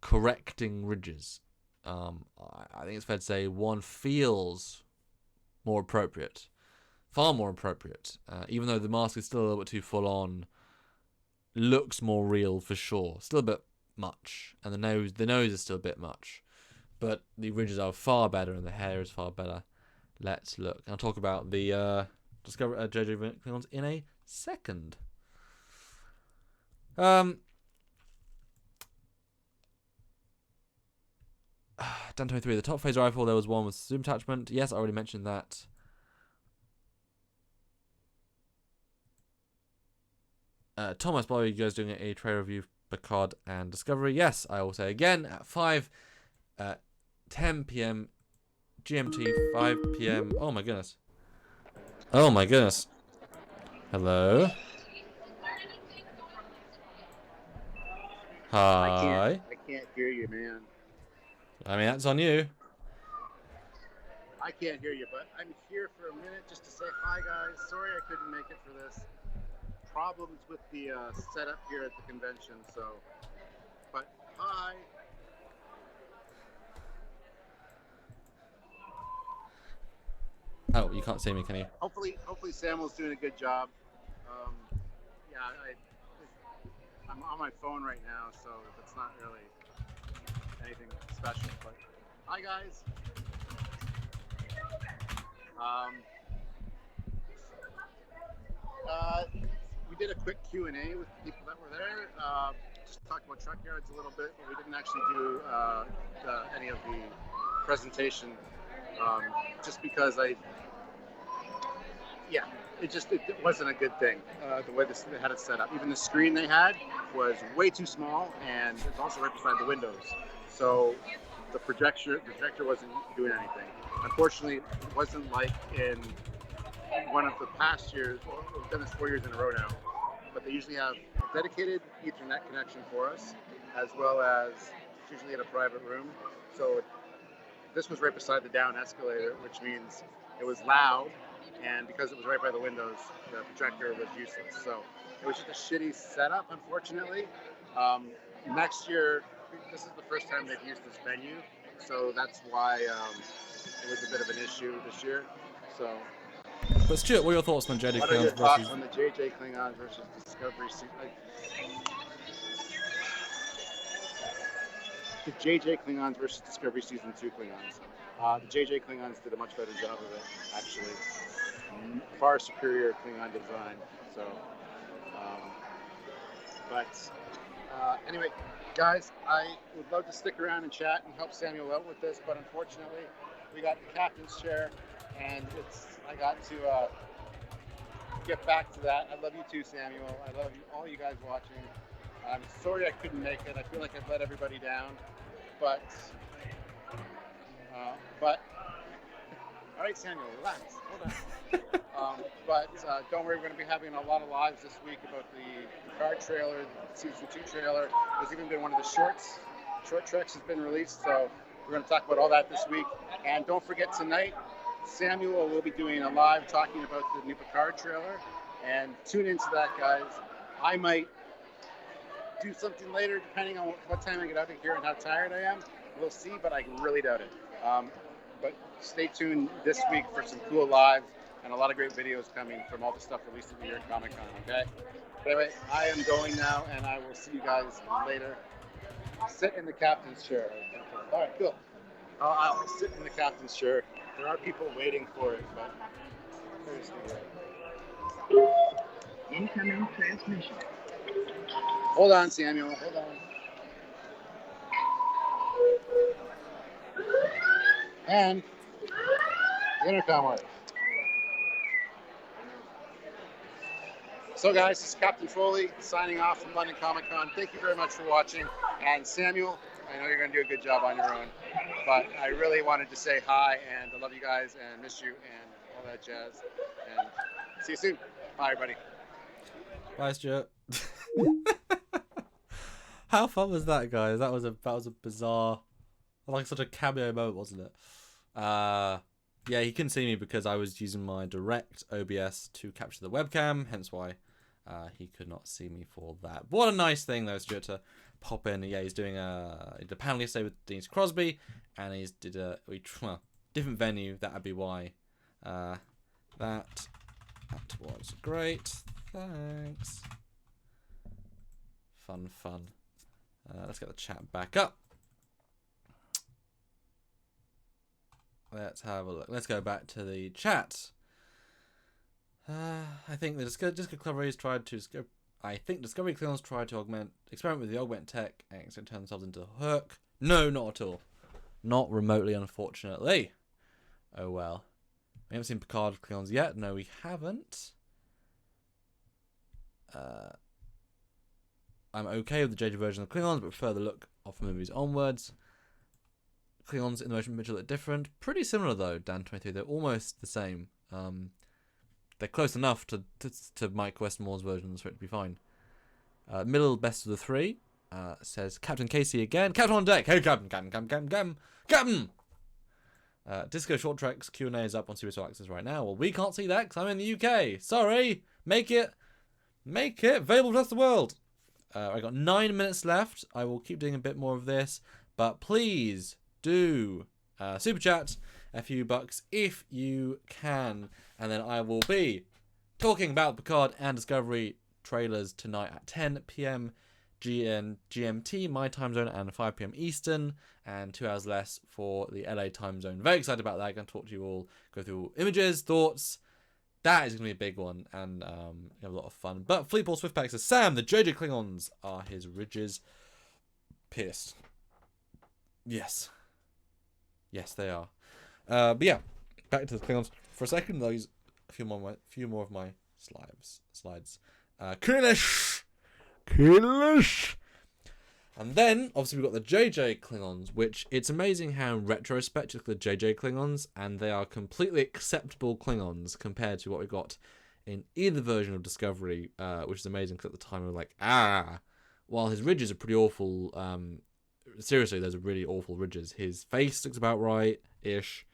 correcting ridges. I think it's fair to say one feels more appropriate. Far more appropriate. Even though the mask is still a little bit too full on. Looks more real for sure. Still a bit much. And the nose is still a bit much. But the ridges are far better and the hair is far better. Let's look. I'll talk about the Discover JJ Klingons in a second. Dan 23, the top phaser rifle, there was one with zoom attachment. Yes, I already mentioned that. Thomas, by the way, you guys doing a trailer review for Picard and Discovery? Yes, I will say again at 10 p.m. GMT, 5 p.m. Oh my goodness. Hello. Hi. I can't hear you, man. I mean, that's on you. I can't hear you, but I'm here for a minute just to say hi, guys. Sorry I couldn't make it for this. Problems with the setup here at the convention, but hi. Oh, you can't see me, can you? Hopefully Samuel's doing a good job. Yeah, I'm on my phone right now, so it's not really anything special. But hi guys. We did a quick Q&A with the people that were there. Just talked about Trekyards a little bit, but we didn't actually do any of the presentation, just because it wasn't a good thing, the way they had it set up. Even the screen they had was way too small, and it's also right beside the windows. So the projector wasn't doing anything. Unfortunately, it wasn't like in one of the past years. Well, we've done this 4 years in a row now, but they usually have a dedicated Ethernet connection for us, as well as it's usually in a private room. So this was right beside the down escalator, which means it was loud, and because it was right by the windows, the projector was useless. So it was just a shitty setup, unfortunately. Next year, this is the first time they've used this venue, so that's why it was a bit of an issue this year. So. But Stuart, what are your thoughts on the JJ What are your Klingons thoughts versus... on the JJ Klingons versus Discovery? The JJ Klingons versus Discovery Season 2 Klingons. The JJ Klingons did a much better job of it, actually. Far superior Klingon design. So, anyway, guys, I would love to stick around and chat and help Samuel out with this, but unfortunately, we got the captain's chair, and I got to get back to that. I love you too, Samuel. I love you, all you guys watching. I'm sorry I couldn't make it. I feel like I've let everybody down, but all right, Samuel, relax. Hold on. Don't worry, we're going to be having a lot of lives this week about the Picard trailer, the Season 2 trailer. There's even been one of the short treks has been released, so we're going to talk about all that this week. And don't forget, tonight, Samuel will be doing a live talking about the new Picard trailer. And tune into that, guys. I might do something later, depending on what time I get out of here and how tired I am. We'll see, but I really doubt it. But stay tuned this week for some cool lives and a lot of great videos coming from all the stuff released at New York Comic Con, okay? But anyway, I am going now, and I will see you guys later. Sit in the captain's chair. All right, cool. I'll sit in the captain's chair. There are people waiting for it, but here's the incoming transmission. Hold on, Samuel. Hold on. And the intercom works. So guys, this is Captain Foley signing off from London Comic Con. Thank you very much for watching. And Samuel, I know you're going to do a good job on your own, but I really wanted to say hi, and I love you guys and miss you and all that jazz. And see you soon. Bye, everybody. Bye, Stuart. How fun was that, guys? That was a bizarre, like such a cameo moment, wasn't it? Yeah, he couldn't see me because I was using my direct OBS to capture the webcam, hence why he could not see me for that. What a nice thing, though, Stuart, to pop in. Yeah, he's doing he did a panel yesterday with Denise Crosby, and he's did a different venue. That'd be why. That was great. Thanks. Fun. Let's get the chat back up. Let's have a look. Let's go back to the chat. I think the Discovery Klingons tried to experiment with the augment tech and turn themselves into a Herc. No, not at all. Not remotely, unfortunately. Oh well. We haven't seen Picard Klingons yet. No, we haven't. I'm okay with the JJ version of Klingons, but prefer the look of the movies onwards. Klingons in the motion picture look different. Pretty similar though, Dan23. They're almost the same. They're close enough to Mike Westmore's versions for it to be fine. Middle best of the three says Captain Casey again. Captain on deck. Hey, Captain. Disco Short Treks Q&A is up on CBS Access right now. Well, we can't see that because I'm in the UK. Sorry. Make it available to the rest of the world. I got 9 minutes left. I will keep doing a bit more of this, but please do super chat a few bucks if you can. And then I will be talking about Picard and Discovery trailers tonight at 10 p.m. GMT, my time zone, and 5 p.m. Eastern, and 2 hours less for the LA time zone. Very excited about that. I'm going to talk to you all, go through images, thoughts. That is going to be a big one, and have a lot of fun. But Fleetball Swiftback says, Sam, the JJ Klingons, are his ridges pierced? Yes. Yes, they are. But yeah, back to the Klingons for a second. I'll use a few more of my slides. Kilish! And then, obviously, we've got the JJ Klingons, which it's amazing how in retrospect, you look at the JJ Klingons, and they are completely acceptable Klingons compared to what we got in either version of Discovery, which is amazing because at the time we were like, while his ridges are pretty awful, seriously, those are really awful ridges. His face looks about right-ish.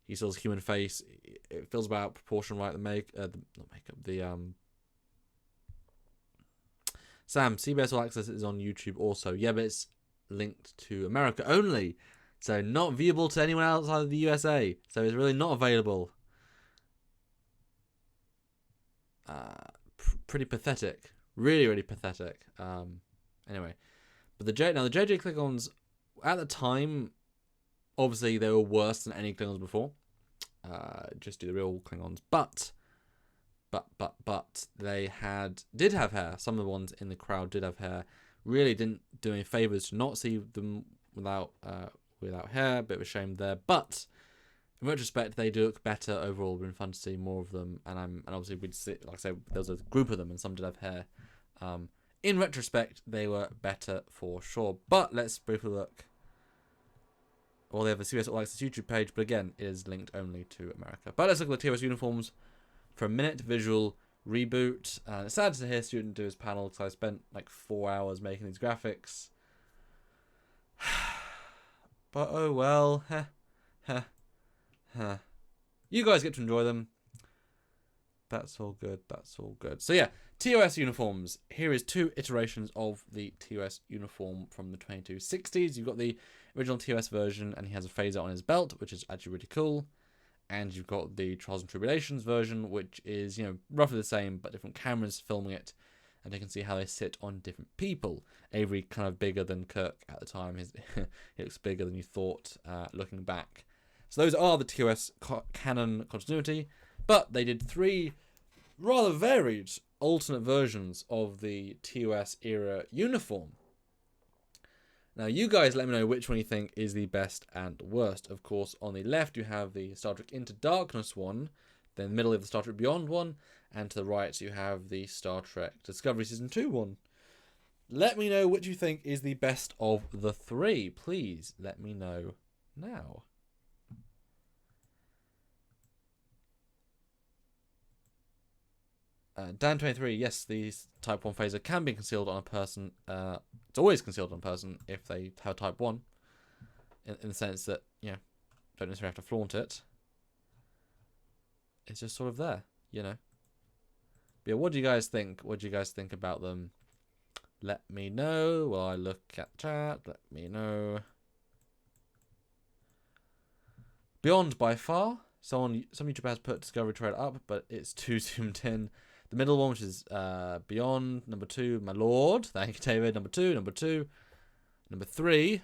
He still has a human face. It feels about proportion right. Sam, CBS All Access is on YouTube also. Yeah, but it's linked to America only. So not viewable to anyone outside of the USA. So it's really not available. Pretty pathetic. Really, really pathetic. Anyway. But the JJ Klingons, at the time, obviously they were worse than any Klingons before. Just do the real Klingons. But they did have hair. Some of the ones in the crowd did have hair. Really didn't do any favors to not see them without hair. Bit of a shame there. But in retrospect, they do look better overall. It's been fun to see more of them. And obviously we'd see, like I said, there was a group of them, and some did have hair. In retrospect, they were better for sure. But let's briefly look. Well, they have a CBS All Access YouTube page, but again, it is linked only to America. But let's look at the TOS uniforms for a minute. Visual Reboot. It's sad to hear Student do his panel because I spent like 4 hours making these graphics. But oh well. You guys get to enjoy them. That's all good. That's all good. So yeah, TOS uniforms. Here is 2 iterations of the TOS uniform from the 2260s. You've got the original TOS version, and he has a phaser on his belt, which is actually really cool. And you've got the Trials and Tribulations version, which is, roughly the same, but different cameras filming it. And you can see how they sit on different people. Avery kind of bigger than Kirk at the time. He looks bigger than you thought, looking back. So those are the TOS canon continuity. But they did 3 rather varied alternate versions of the TOS era uniform. Now, you guys let me know which one you think is the best and worst. Of course, on the left, you have the Star Trek Into Darkness one. Then in the middle, you have the Star Trek Beyond one. And to the right, you have the Star Trek Discovery Season 2 one. Let me know which you think is the best of the 3. Please let me know now. Dan23, yes, the Type 1 phaser can be concealed on a person. It's always concealed on a person if they have Type 1. In the sense that, don't necessarily have to flaunt it. It's just sort of there, But yeah, what do you guys think? What do you guys think about them? Let me know while I look at chat. Let me know. Beyond by far. Some YouTuber has put Discovery trailer up, but it's too zoomed in. The middle one, which is Beyond. Number 2, My Lord. Thank you, David. Number 2. Number 3,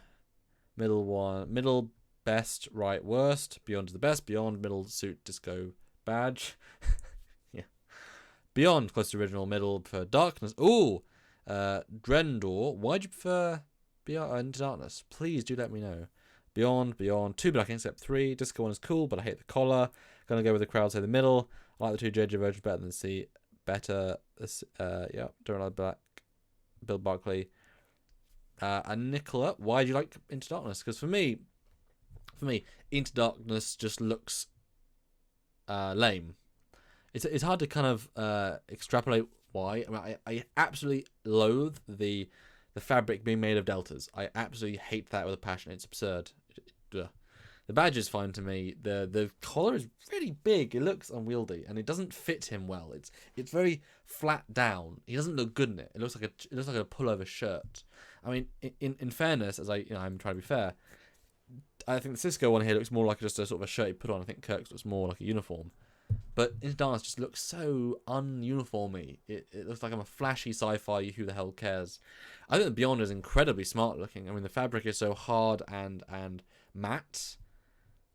middle one. Middle, best, right, worst. Beyond is the best. Beyond, middle, suit, disco, badge. Yeah. Beyond, close to original. Middle, prefer Darkness. Ooh. Drendor. Why'd you prefer Beyond Into Darkness? Please do let me know. Beyond. 2, but I can accept 3. Disco one is cool, but I hate the collar. Gonna go with the crowd, say the middle. I like the 2 JJ versions better than C. Better. Don't like Black. Bill Barkley. And Nicola, why do you like Into Darkness? Because for me, Into Darkness just looks lame. It's hard to kind of extrapolate why. I mean, I absolutely loathe the fabric being made of deltas. I absolutely hate that with a passion. It's absurd. The badge is fine to me. The collar is really big. It looks unwieldy, and it doesn't fit him well. It's very flat down. He doesn't look good in it. It looks like a pullover shirt. I mean, in fairness, as I'm trying to be fair, I think the Cisco one here looks more like just a sort of a shirt you put on. I think Kirk's looks more like a uniform. But Into Darkness just looks so un-uniformy. It looks like I'm a flashy sci-fi. Who the hell cares? I think the Beyond is incredibly smart looking. I mean, the fabric is so hard and matte.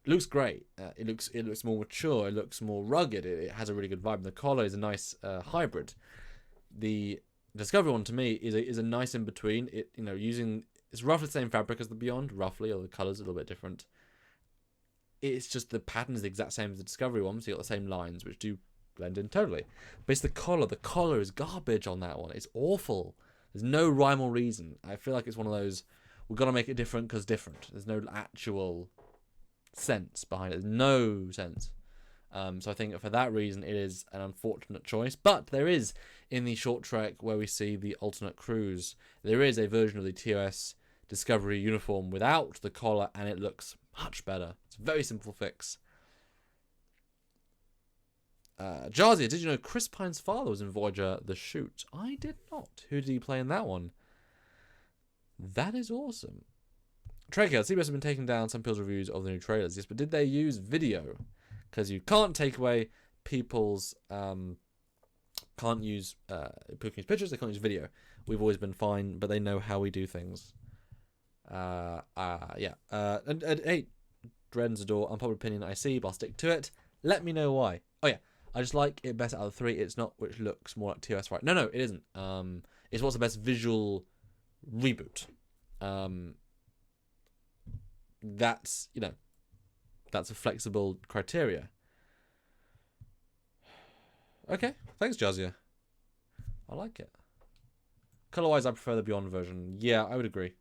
It looks great. It looks more mature. It looks more rugged. It has a really good vibe. And the collar is a nice hybrid. The Discovery one to me is a nice in between. It's roughly the same fabric as the Beyond, roughly, or the colors a little bit different. It's just the pattern is the exact same as the Discovery one, so you got the same lines, which do blend in totally. But it's the collar. The collar is garbage on that one. It's awful. There's no rhyme or reason. I feel like it's one of those, we've got to make it different because different. There's no actual sense behind it. There's no sense. So I think for that reason, it is an unfortunate choice. But there is, in the short trek where we see the alternate crews, there is a version of the TOS Discovery uniform without the collar, and it looks much better. It's a very simple fix. Jarzia, did you know Chris Pine's father was in Voyager The Shoot? I did not. Who did he play in that one? That is awesome. Trekyards, CBS have been taking down some people's reviews of the new trailers. Yes, but did they use video? Because you can't take away people's... can't use pictures, they can't use video. We've always been fine, but they know how we do things. Yeah. Hey, Drenzador, unpopular opinion I see, but I'll stick to it. Let me know why. Oh yeah, I just like it better out of the three. It's not which looks more like TOS, right? No, it isn't. It's what's the best visual reboot. That's that's a flexible criteria. Okay, thanks, Jazia. I like it. Color-wise, I prefer the Beyond version. Yeah, I would agree.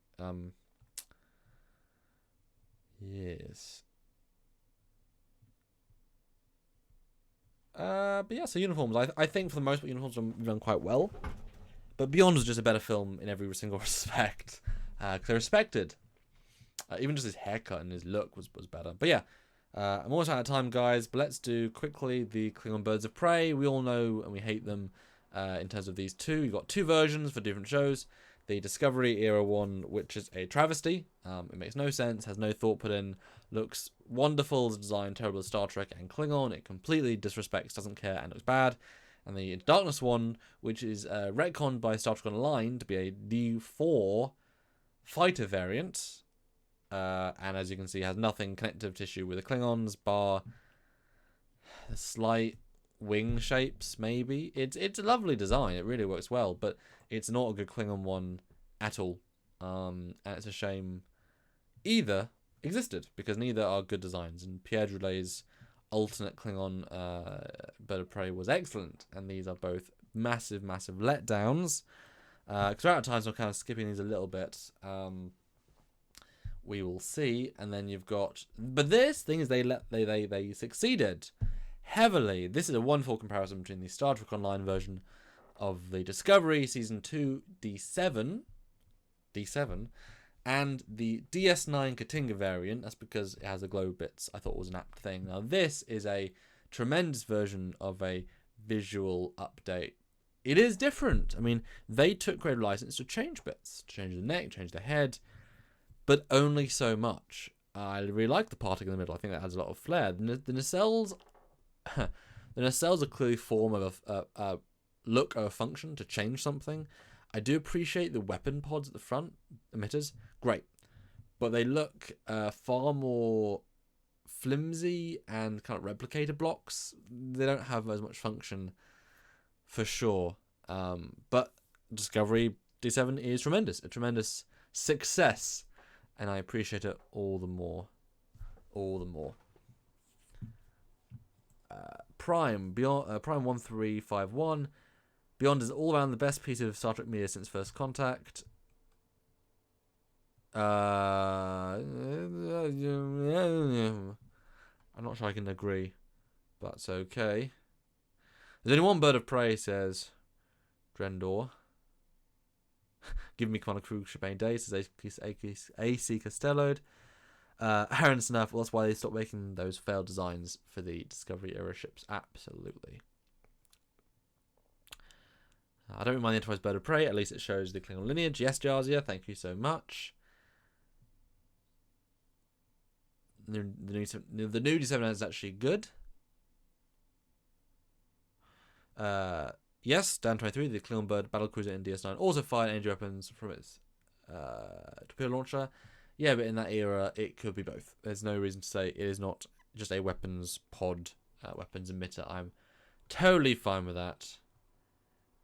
Yes. But yeah, so uniforms. I think for the most part, uniforms have done quite well. But Beyond was just a better film in every single respect. Because they're respected. Even just his haircut and his look was better. But yeah, I'm almost out of time, guys. But let's do quickly the Klingon Birds of Prey. We all know and we hate them in terms of these two. You've got two versions for different shows. The Discovery era one, which is a travesty. It makes no sense, has no thought put in, looks wonderful as design, terrible as Star Trek and Klingon. It completely disrespects, doesn't care, and looks bad. And the Darkness one, which is retconned by Star Trek Online to be a D4 fighter variant. And as you can see, has nothing connective tissue with the Klingons, bar the slight wing shapes, maybe. It's a lovely design, it really works well, but it's not a good Klingon one at all. And it's a shame either existed, because neither are good designs. And Pierre Droulet's alternate Klingon Bird of Prey was excellent, and these are both massive letdowns. Because we're out of time, so I'm kind of skipping these a little bit. We will see. And then you've got, but this thing is they succeeded heavily. This is a wonderful comparison between the Star Trek Online version of the Discovery Season 2 D7 and the DS9 Katinga variant. That's because it has the glow bits. I thought it was an apt thing. Now this is a tremendous version of a visual update. It is different. I mean, they took greater license to change bits, change the neck, change the head, but only so much. I really like the parting in the middle. I think that adds a lot of flair. The nacelles, the nacelles are clearly form of a look or a function to change something. I do appreciate the weapon pods at the front, emitters, great, but they look far more flimsy and kind of replicator blocks. They don't have as much function for sure. But Discovery D7 is tremendous, a tremendous success, and I appreciate it all the more. Prime Beyond, Prime 1351. Beyond is all around the best piece of Star Trek media since First Contact. I'm not sure I can agree, but that's okay. There's only one Bird of Prey, says Drendor. Give me Commander Crew Shebane Days, says AC Costello. Aaron Snuff, well, that's why they stopped making those failed designs for the Discovery era ships. Absolutely. I don't mind the Enterprise Bird of Prey, at least it shows the Klingon lineage. Yes, Jarzia, thank you so much. The new D7 is actually good. Yes, Dan 23, the Klingon Bird battlecruiser in DS9 also fired energy weapons from its torpedo launcher. Yeah, but in that era, it could be both. There's no reason to say it is not just a weapons pod, weapons emitter. I'm totally fine with that.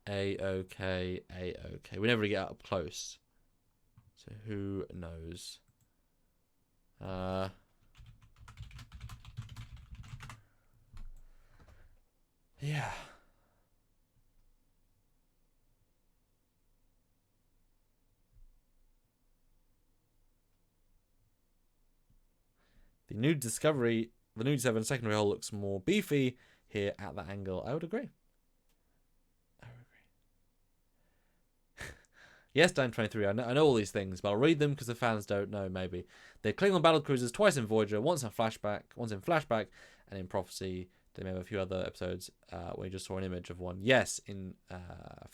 A-okay, A-okay. We never really get up close. So who knows? Yeah. The new Discovery, the new 7 secondary hull looks more beefy here at that angle. I would agree. Yes, Dan 23, I know all these things, but I'll read them because the fans don't know, maybe. They Klingon battlecruisers twice in Voyager, once in flashback, and in Prophecy. They may have a few other episodes where you just saw an image of one. Yes, in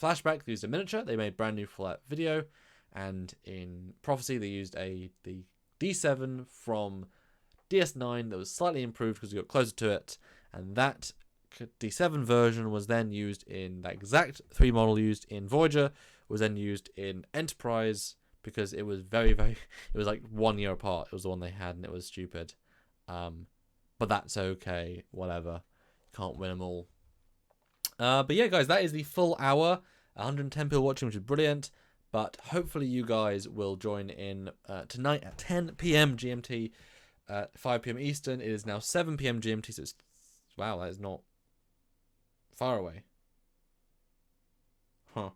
flashback, they used a miniature. They made brand new full video. And in Prophecy, they used the D7 from DS9 that was slightly improved because we got closer to it. And that D7 version was then used in that exact 3 model used in Voyager, was then used in Enterprise because it was very, very, it was like 1 year apart. It was the one they had and it was stupid. But that's okay, whatever. Can't win them all. But yeah, guys, that is the full hour. 110 people watching, which is brilliant. But hopefully you guys will join in tonight at 10 p.m. GMT, 5 p.m. Eastern. It is now 7 p.m. GMT, so it's, wow, that is not far away. Huh.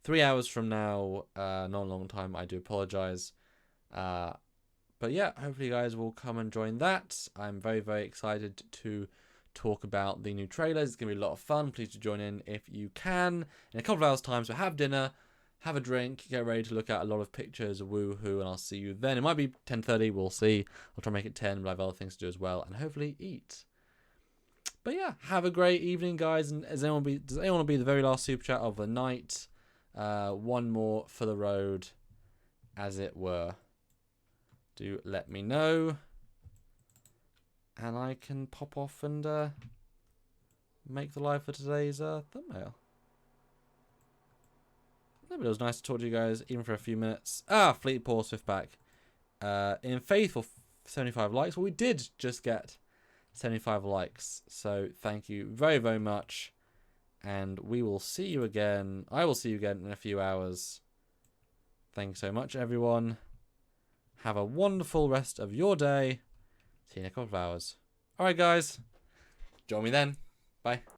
3 hours from now, not a long time, I do apologize. But yeah, hopefully you guys will come and join that. I'm very, very excited to talk about the new trailers. It's going to be a lot of fun. Please do join in if you can. In a couple of hours' time, so have dinner, have a drink, get ready to look at a lot of pictures, woohoo, and I'll see you then. It might be 10:30, we'll see. I'll try and make it 10, but I have other things to do as well, and hopefully eat. But yeah, have a great evening, guys. And does anyone want to be the very last super chat of the night? One more for the road, as it were. Do let me know, and I can pop off and make the live for today's thumbnail. But it was nice to talk to you guys, even for a few minutes. Fleet Pause, Swift back. In faithful 75 likes. Well, we did just get 75 likes, so thank you very, very much. And we will see you again. I will see you again in a few hours. Thanks so much, everyone. Have a wonderful rest of your day. See you in a couple of hours. Alright, guys. Join me then. Bye.